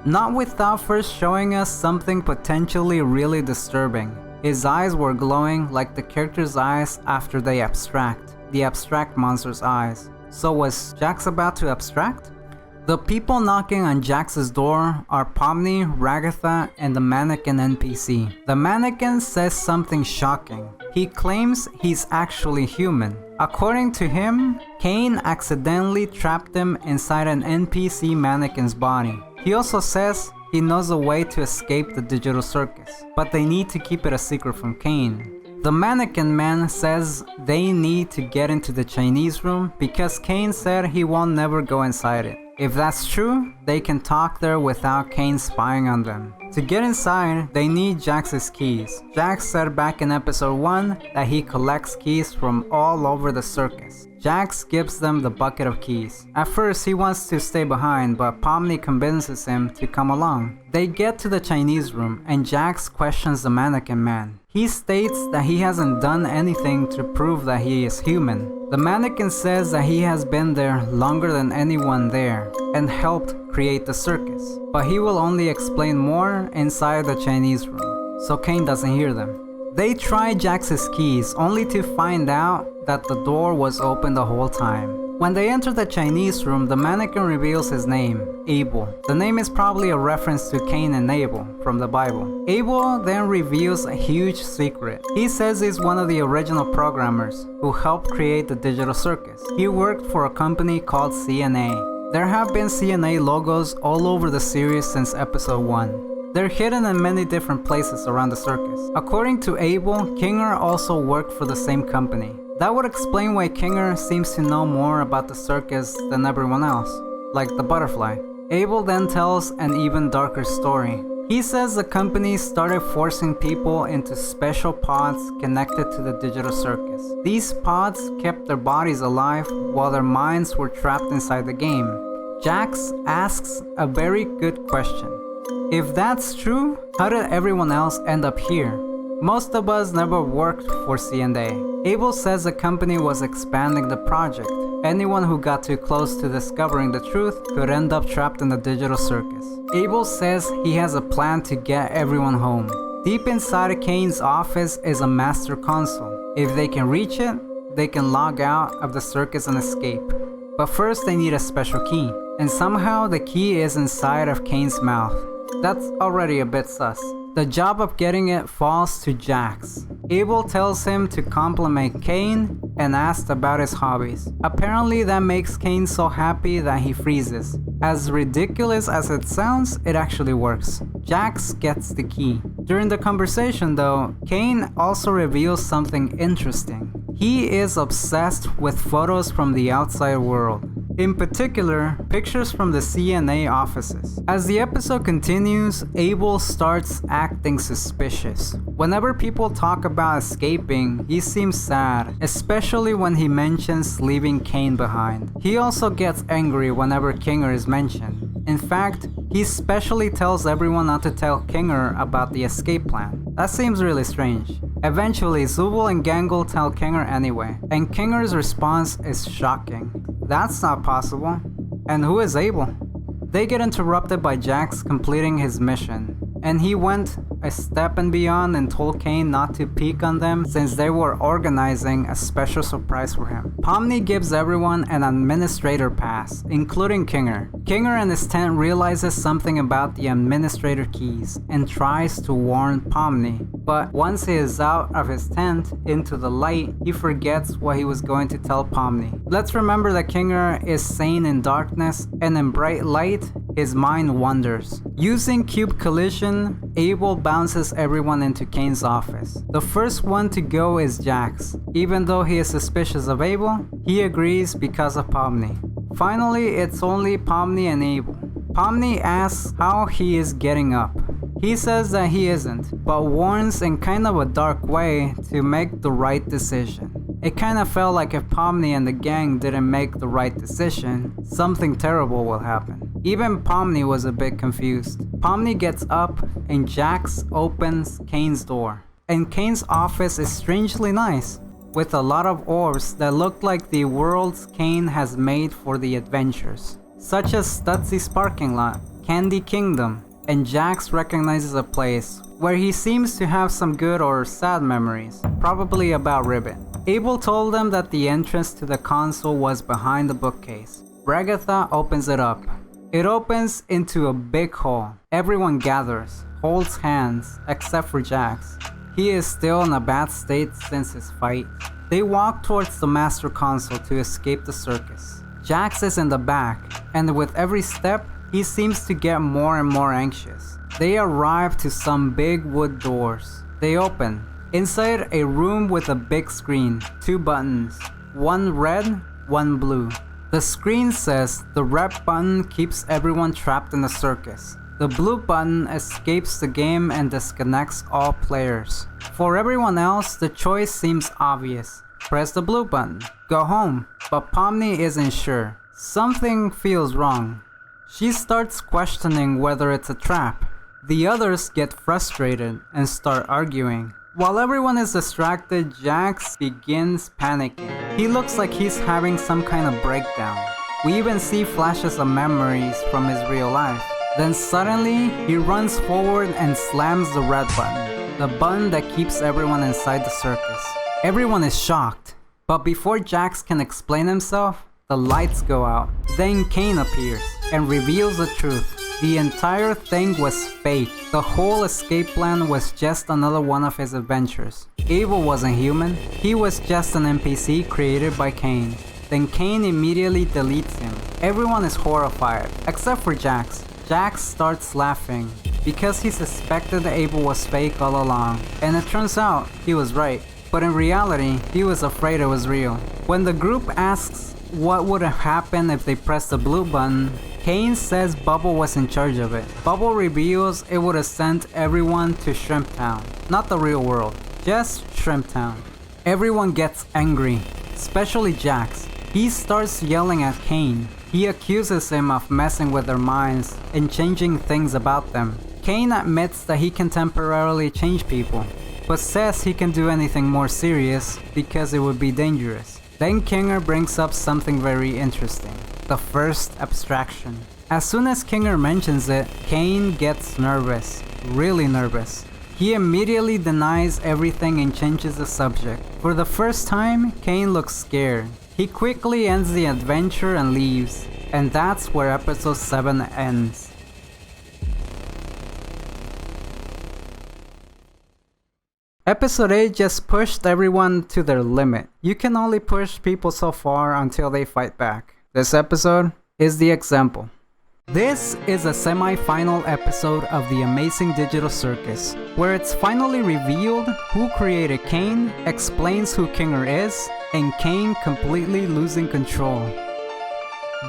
Not without first showing us something potentially really disturbing. His eyes were glowing like the character's eyes after they abstract, the abstract monster's eyes. So was Jax about to abstract? The people knocking on Jax's door are Pomni, Ragatha, and the mannequin NPC. The mannequin says something shocking. He claims he's actually human. According to him, Kane accidentally trapped him inside an NPC mannequin's body. He also says he knows a way to escape the digital circus, but they need to keep it a secret from Kane. The mannequin man says they need to get into the Chinese room because Kane said he won't never go inside it. If that's true, they can talk there without Kane spying on them. To get inside, they need Jax's keys. Jax said back in episode 1 that he collects keys from all over the circus. Jax gives them the bucket of keys. At first, he wants to stay behind, but Pomni convinces him to come along. They get to the Chinese room, and Jax questions the mannequin man. He states that he hasn't done anything to prove that he is human. The mannequin says that he has been there longer than anyone there and helped create the circus, but he will only explain more inside the Chinese room, so Kane doesn't hear them. They try Jax's keys only to find out that the door was open the whole time. When they enter the Chinese room, the mannequin reveals his name, Abel. The name is probably a reference to Cain and Abel from the Bible. Abel then reveals a huge secret. He says he's one of the original programmers who helped create the digital circus. He worked for a company called CNA. There have been CNA logos all over the series since episode 1. They're hidden in many different places around the circus. According to Abel, Kinger also worked for the same company. That would explain why Kinger seems to know more about the circus than everyone else, like the butterfly. Abel then tells an even darker story. He says the company started forcing people into special pods connected to the digital circus. These pods kept their bodies alive while their minds were trapped inside the game. Jax asks a very good question. If that's true, how did everyone else end up here? Most of us never worked for CNA. Abel says the company was expanding the project. Anyone who got too close to discovering the truth could end up trapped in the digital circus. Abel says he has a plan to get everyone home. Deep inside Kane's office is a master console. If they can reach it, they can log out of the circus and escape. But first they need a special key. And somehow the key is inside of Kane's mouth. That's already a bit sus. The job of getting it falls to Jax. Abel tells him to compliment Kane and asks about his hobbies. Apparently that makes Kane so happy that he freezes. As ridiculous as it sounds, it actually works. Jax gets the key. During the conversation though, Kane also reveals something interesting. He is obsessed with photos from the outside world. In particular, pictures from the CNA offices. As the episode continues, Abel starts acting suspicious. Whenever people talk about escaping, he seems sad, especially when he mentions leaving Kane behind. He also gets angry whenever Kinger is mentioned. In fact, he specially tells everyone not to tell Kinger about the escape plan. That seems really strange. Eventually, Zubul and Gangle tell Kinger anyway, and Kinger's response is shocking. That's not possible. And who is Abel? They get interrupted by Jax completing his mission, and he went a step and beyond and told Kane not to peek on them since they were organizing a special surprise for him. Pomni gives everyone an administrator pass, including Kinger. Kinger and his tent realizes something about the administrator keys and tries to warn Pomni, but once he is out of his tent into the light, he forgets what he was going to tell Pomni. Let's remember that Kinger is sane in darkness, and in bright light, his mind wanders. Using Cube Collision, Abel bounces everyone into Kane's office. The first one to go is Jax. Even though he is suspicious of Abel, he agrees because of Pomni. Finally, it's only Pomni and Abel. Pomni asks how he is getting up. He says that he isn't, but warns in kind of a dark way to make the right decision. It kinda felt like if Pomni and the gang didn't make the right decision, something terrible will happen. Even Pomni was a bit confused. Pomni gets up and Jax opens Kane's door. And Kane's office is strangely nice, with a lot of orbs that look like the worlds Kane has made for the adventures, such as Stutzy's parking lot, Candy Kingdom, and Jax recognizes a place where he seems to have some good or sad memories, probably about Ribbit. Abel told them that the entrance to the console was behind the bookcase. Bragatha opens it up. It opens into a big hall. Everyone gathers, holds hands, except for Jax. He is still in a bad state since his fight. They walk towards the master console to escape the circus. Jax is in the back, and with every step, he seems to get more and more anxious. They arrive to some big wood doors. They open. Inside a room with a big screen, 2 buttons, one red, one blue. The screen says the red button keeps everyone trapped in the circus. The blue button escapes the game and disconnects all players. For everyone else, the choice seems obvious. Press the blue button, go home. But Pomni isn't sure. Something feels wrong. She starts questioning whether it's a trap. The others get frustrated and start arguing. While everyone is distracted, Jax begins panicking. He looks like he's having some kind of breakdown. We even see flashes of memories from his real life. Then suddenly, he runs forward and slams the red button, the button that keeps everyone inside the circus. Everyone is shocked, but before Jax can explain himself, the lights go out. Then Kane appears and reveals the truth. The entire thing was fake. The whole escape plan was just another one of his adventures. Abel wasn't human. He was just an NPC created by Kane. Then Kane immediately deletes him. Everyone is horrified, except for Jax. Jax starts laughing because he suspected that Abel was fake all along. And it turns out he was right. But in reality, he was afraid it was real. When the group asks what would have happened if they pressed the blue button, Kane says Bubble was in charge of it. Bubble reveals it would have sent everyone to Shrimp Town. Not the real world, just Shrimp Town. Everyone gets angry, especially Jax. He starts yelling at Kane. He accuses him of messing with their minds and changing things about them. Kane admits that he can temporarily change people, but says he can do anything more serious because it would be dangerous. Then Kinger brings up something very interesting. The first abstraction. As soon as Kinger mentions it, Kane gets nervous, really nervous. He immediately denies everything and changes the subject. For the first time, Kane looks scared. He quickly ends the adventure and leaves, and that's where episode 7 ends. Episode 8 just pushed everyone to their limit. You can only push people so far until they fight back. This episode is the example. This is a semi-final episode of the Amazing Digital Circus, where it's finally revealed who created Kane, explains who Kinger is, and Kane completely losing control.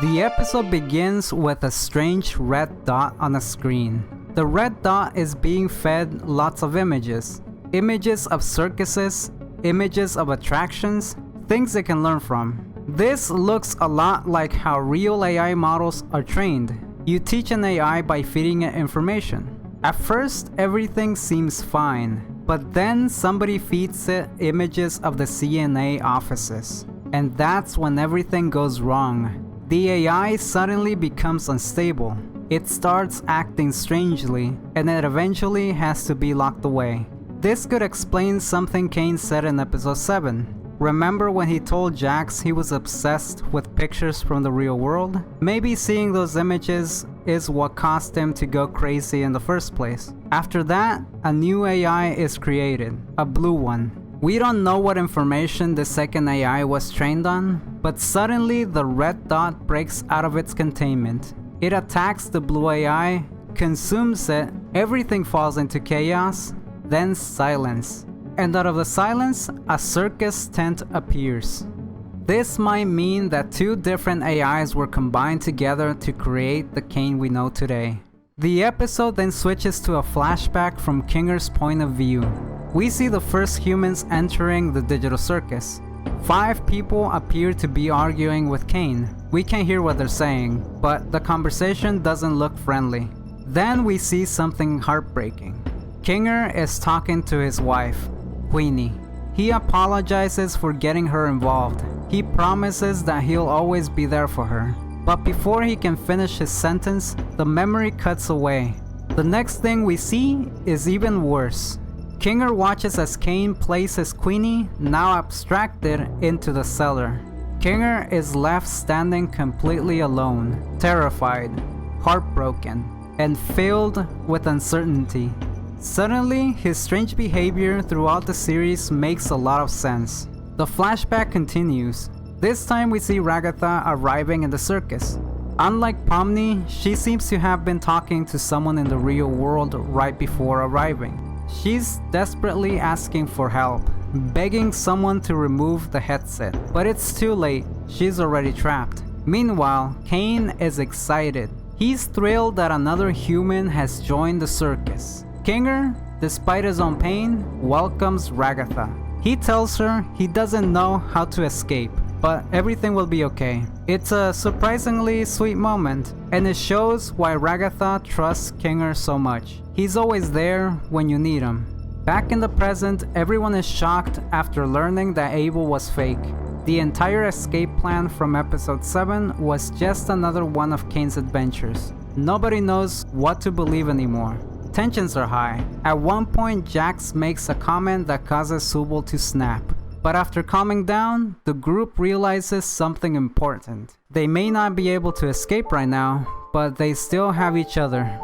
The episode begins with a strange red dot on a screen. The red dot is being fed lots of images. Images of circuses, images of attractions, things it can learn from. This looks a lot like how real AI models are trained. You teach an AI by feeding it information. At first, everything seems fine, but then somebody feeds it images of the CNA offices. And that's when everything goes wrong. The AI suddenly becomes unstable. It starts acting strangely, and it eventually has to be locked away. This could explain something Kane said in episode 7. Remember when he told Jax he was obsessed with pictures from the real world? Maybe seeing those images is what caused him to go crazy in the first place. After that, a new AI is created, a blue one. We don't know what information the second AI was trained on, but suddenly the red dot breaks out of its containment. It attacks the blue AI, consumes it, everything falls into chaos, then silence. And out of the silence, a circus tent appears. This might mean that two different AIs were combined together to create the Kane we know today. The episode then switches to a flashback from Kinger's point of view. We see the first humans entering the digital circus. 5 people appear to be arguing with Kane. We can hear what they're saying, but the conversation doesn't look friendly. Then we see something heartbreaking. Kinger is talking to his wife, Queenie. He apologizes for getting her involved. He promises that he'll always be there for her. But before he can finish his sentence, the memory cuts away. The next thing we see is even worse. Kinger watches as Kane places Queenie, now abstracted, into the cellar. Kinger is left standing completely alone, terrified, heartbroken, and filled with uncertainty. Suddenly, his strange behavior throughout the series makes a lot of sense. The flashback continues. This time we see Ragatha arriving in the circus. Unlike Pomni, she seems to have been talking to someone in the real world right before arriving. She's desperately asking for help, begging someone to remove the headset, but it's too late. She's already trapped. Meanwhile, Kane is excited. He's thrilled that another human has joined the circus. Kinger, despite his own pain, welcomes Ragatha. He tells her he doesn't know how to escape, but everything will be okay. It's a surprisingly sweet moment, and it shows why Ragatha trusts Kinger so much. He's always there when you need him. Back in the present, everyone is shocked after learning that Abel was fake. The entire escape plan from episode 7 was just another one of Kane's adventures. Nobody knows what to believe anymore. Tensions are high. At one point, Jax makes a comment that causes Subal to snap. But after calming down, the group realizes something important. They may not be able to escape right now, but they still have each other.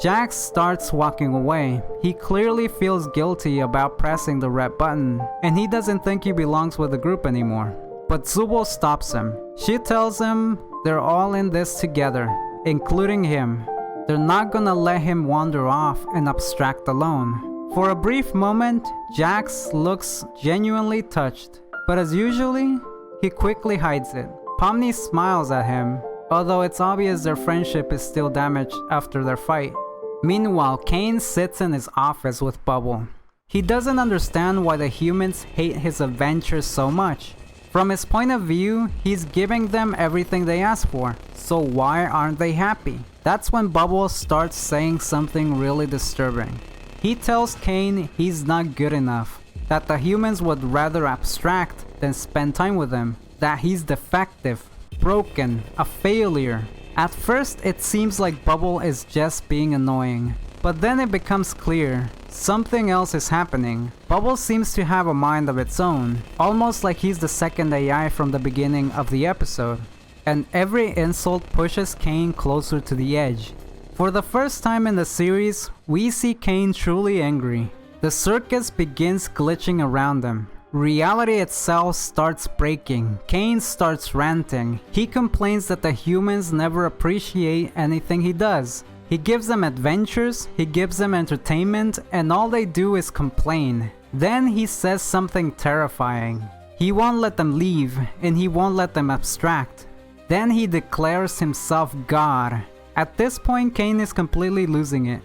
Jax starts walking away. He clearly feels guilty about pressing the red button, and he doesn't think he belongs with the group anymore. But Subal stops him. She tells him they're all in this together, including him. They're not gonna let him wander off and abstract alone. For a brief moment, Jax looks genuinely touched, but as usually, he quickly hides it. Pomni smiles at him, although it's obvious their friendship is still damaged after their fight. Meanwhile, Kane sits in his office with Bubble. He doesn't understand why the humans hate his adventures so much. From his point of view, he's giving them everything they ask for, so why aren't they happy? That's when Bubble starts saying something really disturbing. He tells Kane he's not good enough, that the humans would rather abstract than spend time with him, that he's defective, broken, a failure. At first, it seems like Bubble is just being annoying, but then it becomes clear something else is happening. Bubble seems to have a mind of its own, almost like he's the second AI from the beginning of the episode. And every insult pushes Kane closer to the edge. For the first time in the series, we see Kane truly angry. The circus begins glitching around them. Reality itself starts breaking. Cain starts ranting. He complains that the humans never appreciate anything he does. He gives them adventures, he gives them entertainment, and all they do is complain. Then he says something terrifying. He won't let them leave, and he won't let them abstract. Then he declares himself God. At this point, Cain is completely losing it.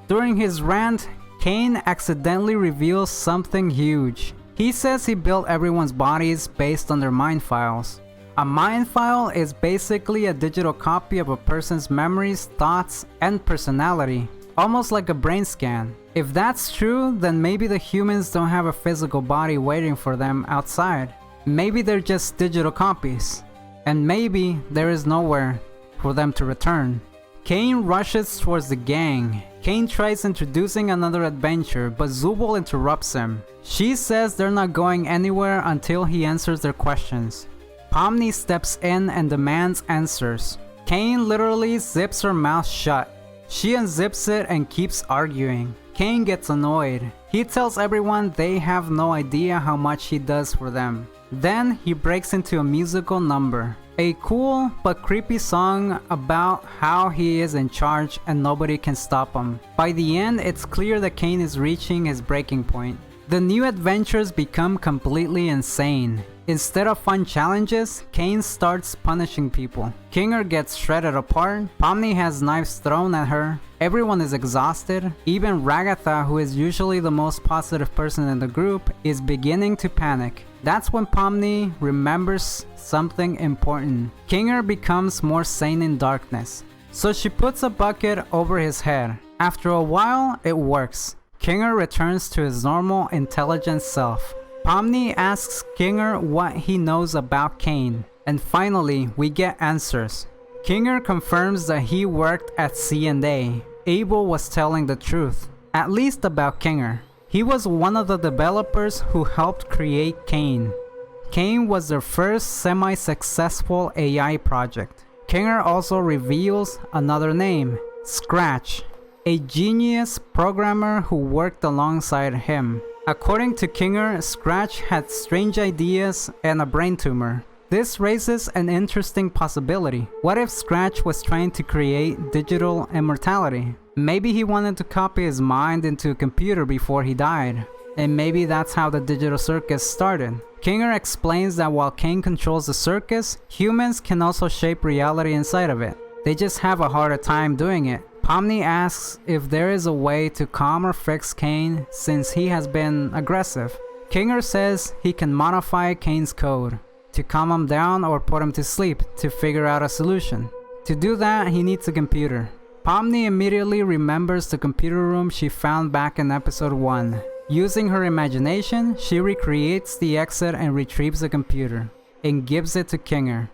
During his rant, Cain accidentally reveals something huge. He says he built everyone's bodies based on their mind files. A mind file is basically a digital copy of a person's memories, thoughts, and personality, almost like a brain scan. If that's true, then maybe the humans don't have a physical body waiting for them outside. Maybe they're just digital copies. And maybe there is nowhere for them to return. Cain rushes towards the gang. Cain tries introducing another adventure, but Zubul interrupts him. She says they're not going anywhere until he answers their questions. Pomni steps in and demands answers. Cain literally zips her mouth shut. She unzips it and keeps arguing. Cain gets annoyed. He tells everyone they have no idea how much he does for them. Then he breaks into a musical number. A cool but creepy song about how he is in charge and nobody can stop him. By the end, it's clear that Cain is reaching his breaking point. The new adventures become completely insane. Instead of fun challenges, Cain starts punishing people. Kinger gets shredded apart, Pomni has knives thrown at her, everyone is exhausted, even Ragatha, who is usually the most positive person in the group, is beginning to panic. That's when Pomni remembers something important. Kinger becomes more sane in darkness. So she puts a bucket over his head. After a while, it works. Kinger returns to his normal, intelligent self. Pomni asks Kinger what he knows about Cain, and finally we get answers. Kinger confirms that he worked at C&A. Abel was telling the truth, at least about Kinger. He was one of the developers who helped create Cain. Cain was their first semi-successful AI project. Kinger also reveals another name, Scratch, a genius programmer who worked alongside him. According to Kinger, Scratch had strange ideas and a brain tumor. This raises an interesting possibility. What if Scratch was trying to create digital immortality? Maybe he wanted to copy his mind into a computer before he died. And maybe that's how the digital circus started. Kinger explains that while Cain controls the circus, humans can also shape reality inside of it. They just have a harder time doing it. Pomni asks if there is a way to calm or fix Cain since he has been aggressive. Kinger says he can modify Cain's code to calm him down or put him to sleep to figure out a solution. To do that, he needs a computer. Pomni immediately remembers the computer room she found back in episode 1. Using her imagination, she recreates the exit and retrieves the computer and gives it to Kinger.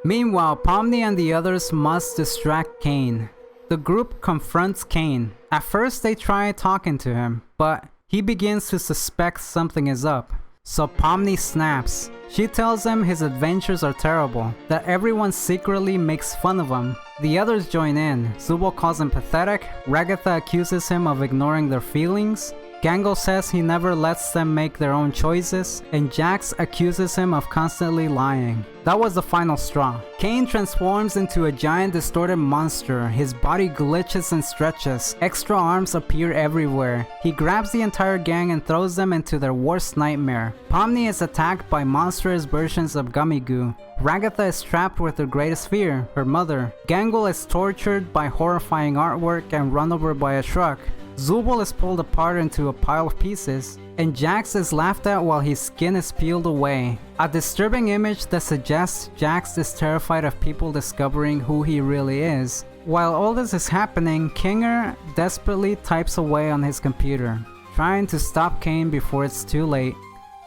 Meanwhile, Pomni and the others must distract Cain. The group confronts Cain. At first they try talking to him, but he begins to suspect something is up. So Pomni snaps. She tells him his adventures are terrible, that everyone secretly makes fun of him. The others join in. Zubul calls him pathetic, Ragatha accuses him of ignoring their feelings, Gangle says he never lets them make their own choices, and Jax accuses him of constantly lying. That was the final straw. Cain transforms into a giant distorted monster. His body glitches and stretches. Extra arms appear everywhere. He grabs the entire gang and throws them into their worst nightmare. Pomni is attacked by monstrous versions of Gummy Goo. Ragatha is trapped with her greatest fear, her mother. Gangle is tortured by horrifying artwork and run over by a truck. Zubul is pulled apart into a pile of pieces, and Jax is laughed at while his skin is peeled away. A disturbing image that suggests Jax is terrified of people discovering who he really is. While all this is happening, Kinger desperately types away on his computer, trying to stop Cain before it's too late.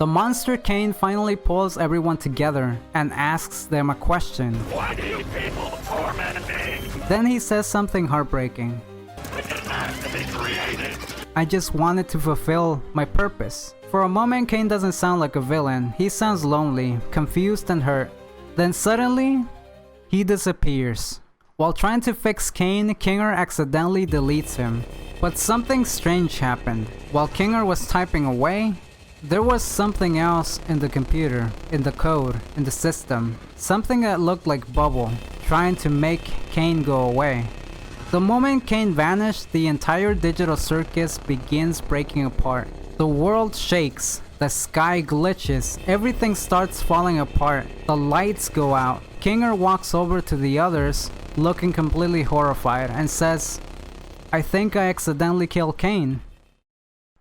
The monster Cain finally pulls everyone together and asks them a question.
Why do you people torment me?
Then he says something heartbreaking. I just wanted to fulfill my purpose. For a moment, Cain doesn't sound like a villain. He sounds lonely, confused and hurt. Then suddenly, he disappears. While trying to fix Kane, Kinger accidentally deletes him. But something strange happened. While Kinger was typing away, there was something else in the computer, in the code, in the system. Something that looked like Bubble, trying to make Kane go away. The moment Kane vanished, the entire digital circus begins breaking apart. The world shakes, the sky glitches, everything starts falling apart, the lights go out. Kinger walks over to the others, looking completely horrified, and says, "I think I accidentally killed Kane."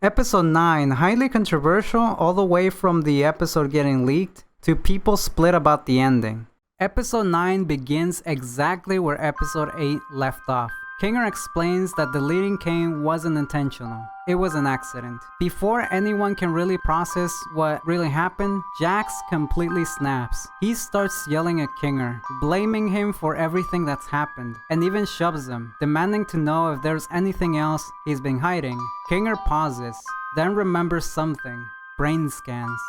Episode 9, highly controversial all the way from the episode getting leaked to people split about the ending. Episode 9 begins exactly where episode 8 left off. Kinger explains that deleting Kane wasn't intentional. It was an accident. Before anyone can really process what really happened, Jax completely snaps. He starts yelling at Kinger, blaming him for everything that's happened, and even shoves him, demanding to know if there's anything else he's been hiding. Kinger pauses, then remembers something. Brain scans.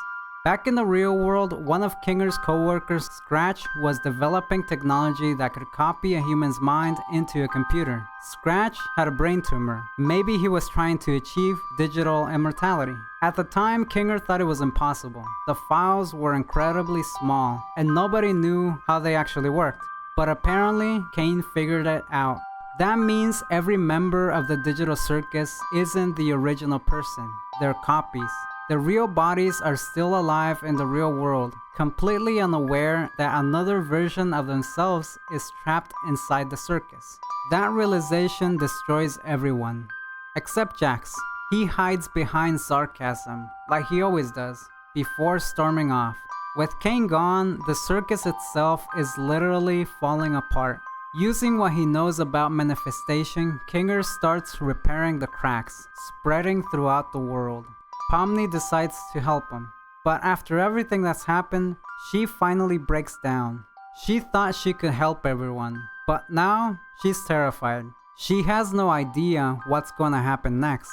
Back in the real world, one of Kinger's co-workers, Scratch, was developing technology that could copy a human's mind into a computer. Scratch had a brain tumor. Maybe he was trying to achieve digital immortality. At the time, Kinger thought it was impossible. The files were incredibly small, and nobody knew how they actually worked. But apparently, Kane figured it out. That means every member of the digital circus isn't the original person. They're copies. The real bodies are still alive in the real world, completely unaware that another version of themselves is trapped inside the circus. That realization destroys everyone. Except Jax. He hides behind sarcasm, like he always does, before storming off. With Kane gone, the circus itself is literally falling apart. Using what he knows about manifestation, Kinger starts repairing the cracks, spreading throughout the world. Pomni decides to help him, but after everything that's happened, she finally breaks down. She thought she could help everyone, but now she's terrified. She has no idea what's gonna happen next.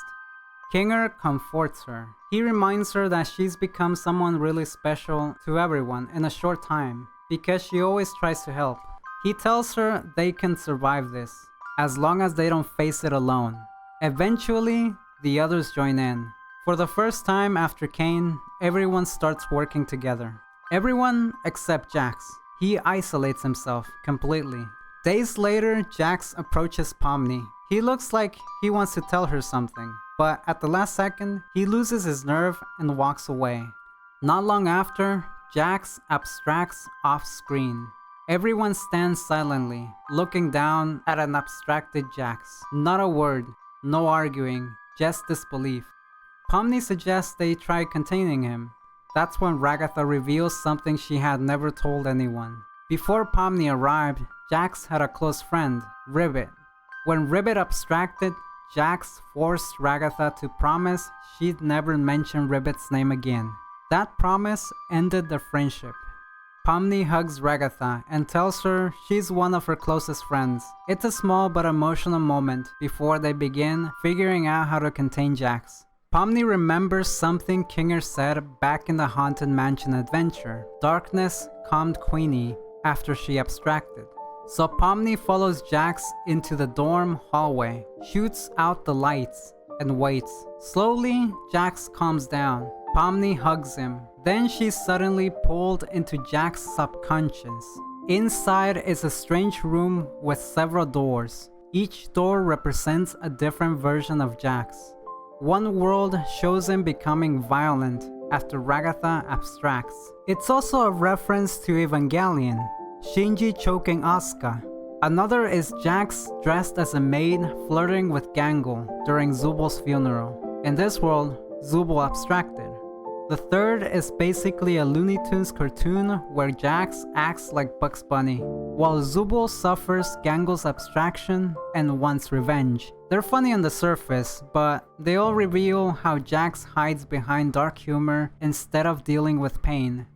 Kinger comforts her. He reminds her that she's become someone really special to everyone in a short time, because she always tries to help. He tells her they can survive this, as long as they don't face it alone. Eventually, the others join in. For the first time after Kane, everyone starts working together. Everyone except Jax. He isolates himself completely. Days later, Jax approaches Pomni. He looks like he wants to tell her something, but at the last second, he loses his nerve and walks away. Not long after, Jax abstracts off screen. Everyone stands silently, looking down at an abstracted Jax. Not a word, no arguing, just disbelief. Pomni suggests they try containing him. That's when Ragatha reveals something she had never told anyone. Before Pomni arrived, Jax had a close friend, Ribbit. When Ribbit abstracted, Jax forced Ragatha to promise she'd never mention Ribbit's name again. That promise ended their friendship. Pomni hugs Ragatha and tells her she's one of her closest friends. It's a small but emotional moment before they begin figuring out how to contain Jax. Pomni remembers something Kinger said back in the Haunted Mansion adventure. Darkness calmed Queenie after she abstracted. So Pomni follows Jax into the dorm hallway, shoots out the lights, and waits. Slowly, Jax calms down. Pomni hugs him. Then she's suddenly pulled into Jax's subconscious. Inside is a strange room with several doors. Each door represents a different version of Jax. One world shows him becoming violent after Ragatha abstracts. It's also a reference to Evangelion, Shinji choking Asuka. Another is Jax dressed as a maid flirting with Gangle during Zubal's funeral. In this world, Zubal abstracted. The third is basically a Looney Tunes cartoon where Jax acts like Bugs Bunny, while Zubal suffers Gangle's abstraction and wants revenge. They're funny on the surface, but they all reveal how Jax hides behind dark humor instead of dealing with pain.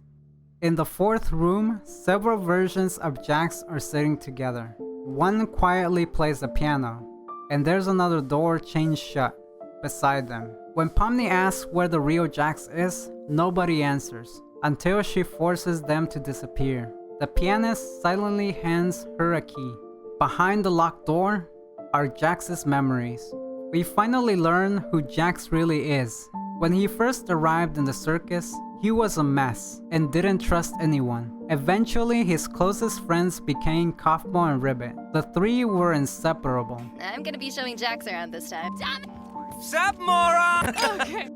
In the fourth room, several versions of Jax are sitting together. One quietly plays the piano, and there's another door chained shut beside them. When Pomni asks where the real Jax is, nobody answers, until she forces them to disappear. The pianist silently hands her a key. Behind the locked door are Jax's memories. We finally learn who Jax really is. When he first arrived in the circus, he was a mess and didn't trust anyone. Eventually, his closest friends became Kaufmo and Ribbit. The three were inseparable.
I'm gonna be showing Jax around this time. Damn it!
Sup, moron?
Okay.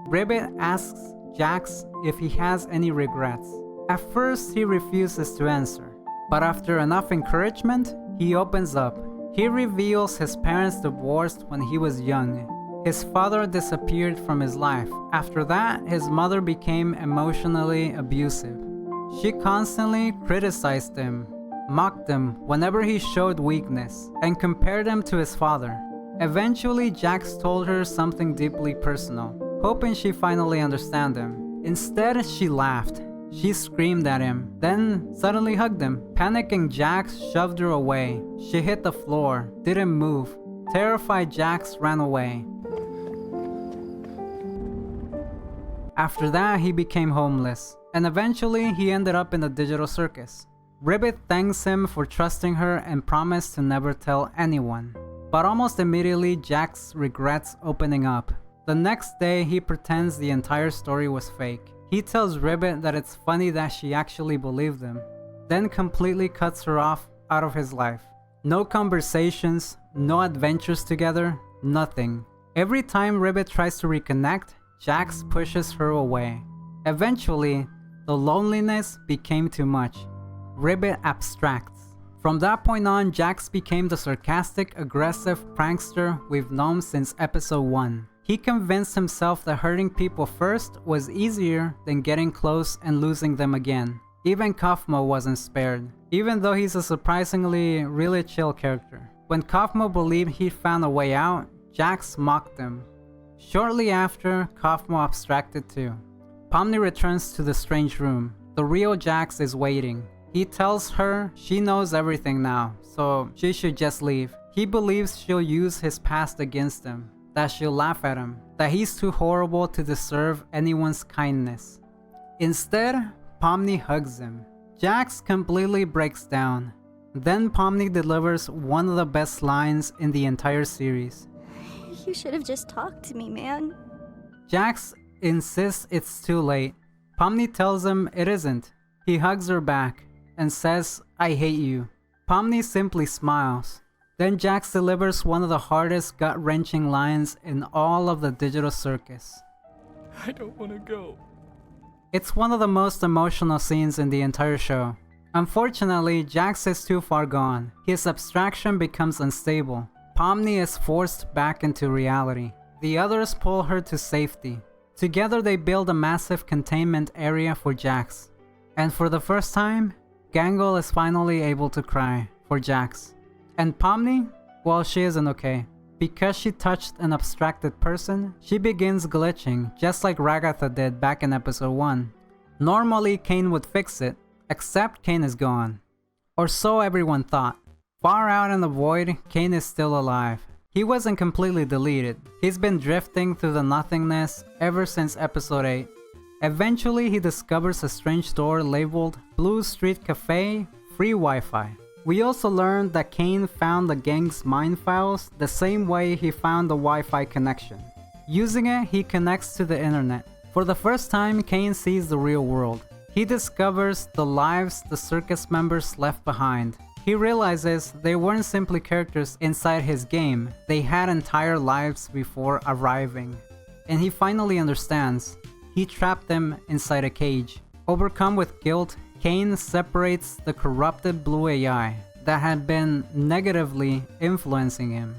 Ribbit asks Jax if he has any regrets. At first, he refuses to answer, but after enough encouragement, he opens up. He reveals his parents divorced when he was young. His father disappeared from his life. After that, his mother became emotionally abusive. She constantly criticized him, mocked him whenever he showed weakness, and compared him to his father. Eventually, Jax told her something deeply personal, hoping she finally understand him. Instead, she laughed. She screamed at him, then suddenly hugged him. Panicking, Jax shoved her away. She hit the floor, didn't move. Terrified, Jax ran away. After that, he became homeless, and eventually he ended up in the digital circus. Ribbit thanks him for trusting her and promised to never tell anyone. But almost immediately, Jax regrets opening up. The next day, he pretends the entire story was fake. He tells Ribbit that it's funny that she actually believed him, then completely cuts her off out of his life. No conversations, no adventures together, nothing. Every time Ribbit tries to reconnect, Jax pushes her away. Eventually, the loneliness became too much. Ribbit abstracts. From that point on, Jax became the sarcastic, aggressive prankster we've known since episode 1. He convinced himself that hurting people first was easier than getting close and losing them again. Even Kaufmo wasn't spared, even though he's a surprisingly really chill character. When Kaufmo believed he'd found a way out, Jax mocked him. Shortly after, Kaufmo abstracted too. Pomni returns to the strange room. The real Jax is waiting. He tells her she knows everything now, so she should just leave. He believes she'll use his past against him, that she'll laugh at him, that he's too horrible to deserve anyone's kindness. Instead, Pomni hugs him. Jax completely breaks down. Then Pomni delivers one of the best lines in the entire series.
You should have just talked to me, man.
Jax insists it's too late. Pomni tells him it isn't. He hugs her back and says, "I hate you." Pomni simply smiles. Then Jax delivers one of the hardest gut-wrenching lines in all of the digital circus.
I don't want to go.
It's one of the most emotional scenes in the entire show. Unfortunately, Jax is too far gone. His abstraction becomes unstable. Pomni is forced back into reality. The others pull her to safety. Together they build a massive containment area for Jax. And for the first time, Gangle is finally able to cry for Jax. And Pomni? Well, she isn't okay. Because she touched an abstracted person, she begins glitching, just like Ragatha did back in episode 1. Normally, Kane would fix it, except Kane is gone. Or so everyone thought. Far out in the void, Kane is still alive. He wasn't completely deleted. He's been drifting through the nothingness ever since episode 8. Eventually, he discovers a strange door labeled Blue Street Cafe, Free Wi-Fi. We also learned that Kane found the gang's mind files the same way he found the Wi-Fi connection. Using it, he connects to the internet. For the first time, Kane sees the real world. He discovers the lives the circus members left behind. He realizes they weren't simply characters inside his game, they had entire lives before arriving. And he finally understands. He trapped them inside a cage. Overcome with guilt, Kane separates the corrupted blue AI that had been negatively influencing him.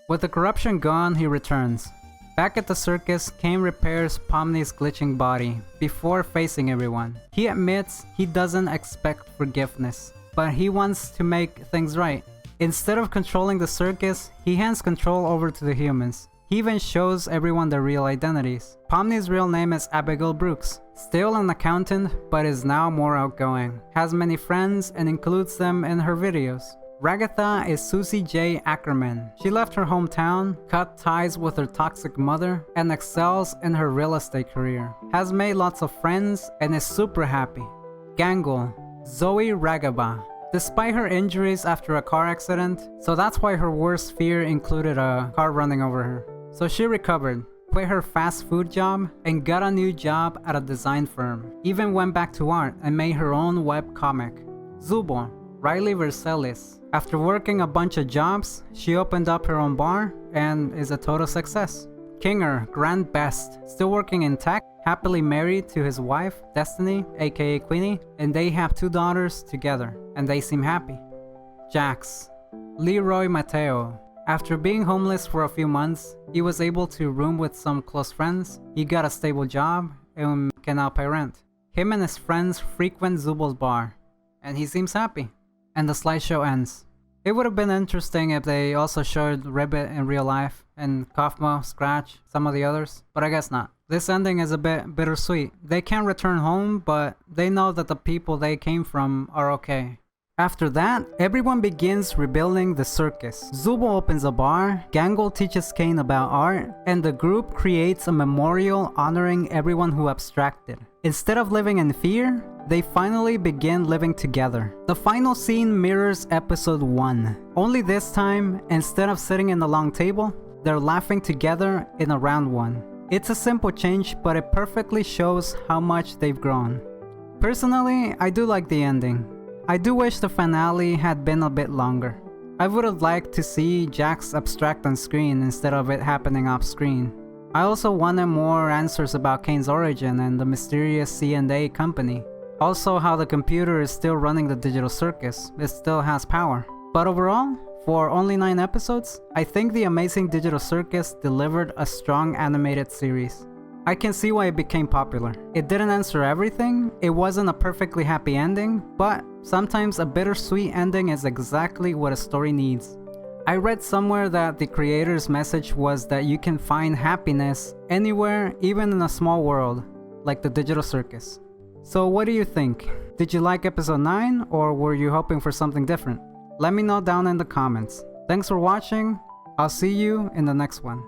With the corruption gone, he returns. Back at the circus, Kane repairs Pomni's glitching body before facing everyone. He admits he doesn't expect forgiveness, but he wants to make things right. Instead of controlling the circus, he hands control over to the humans. He even shows everyone their real identities. Pomni's real name is Abigail Brooks. Still an accountant, but is now more outgoing. Has many friends and includes them in her videos. Ragatha is Susie J. Ackerman. She left her hometown, cut ties with her toxic mother, and excels in her real estate career. Has made lots of friends and is super happy. Gangle, Zoe Ragaba. despite her injuries after a car accident, so that's why her worst fear included a car running over her. So she recovered, quit her fast food job, and got a new job at a design firm. Even went back to art and made her own web comic. Zubo, Riley Versailles. After working a bunch of jobs, she opened up her own bar and is a total success. Kinger, Grand Best, still working in tech, happily married to his wife, Destiny, aka Queenie, and they have 2 daughters together, and they seem happy. Jax, Leroy Mateo. After being homeless for a few months, he was able to room with some close friends, he got a stable job, and can now pay rent. Him and his friends frequent Zubo's bar, and he seems happy. And the slideshow ends. It would have been interesting if they also showed Ribbit in real life, and Kaufmo, Scratch, some of the others, but I guess not. This ending is a bit bittersweet. They can't return home, but they know that the people they came from are okay. After that, everyone begins rebuilding the circus. Zubo opens a bar, Gangle teaches Kane about art, and the group creates a memorial honoring everyone who abstracted. Instead of living in fear, they finally begin living together. The final scene mirrors episode 1. Only this time, instead of sitting in a long table, they're laughing together in a round one. It's a simple change, but it perfectly shows how much they've grown. Personally, I do like the ending. I do wish the finale had been a bit longer. I would have liked to see Jax abstract on screen instead of it happening off screen. I also wanted more answers about Kane's origin and the mysterious C&A company. Also how the computer is still running the digital circus, it still has power. But overall, for only 9 episodes, I think the Amazing Digital Circus delivered a strong animated series. I can see why it became popular. It didn't answer everything, it wasn't a perfectly happy ending, but sometimes a bittersweet ending is exactly what a story needs. I read somewhere that the creator's message was that you can find happiness anywhere, even in a small world, like the digital circus. So what do you think? Did you like episode 9 or were you hoping for something different? Let me know down in the comments. Thanks for watching, I'll see you in the next one.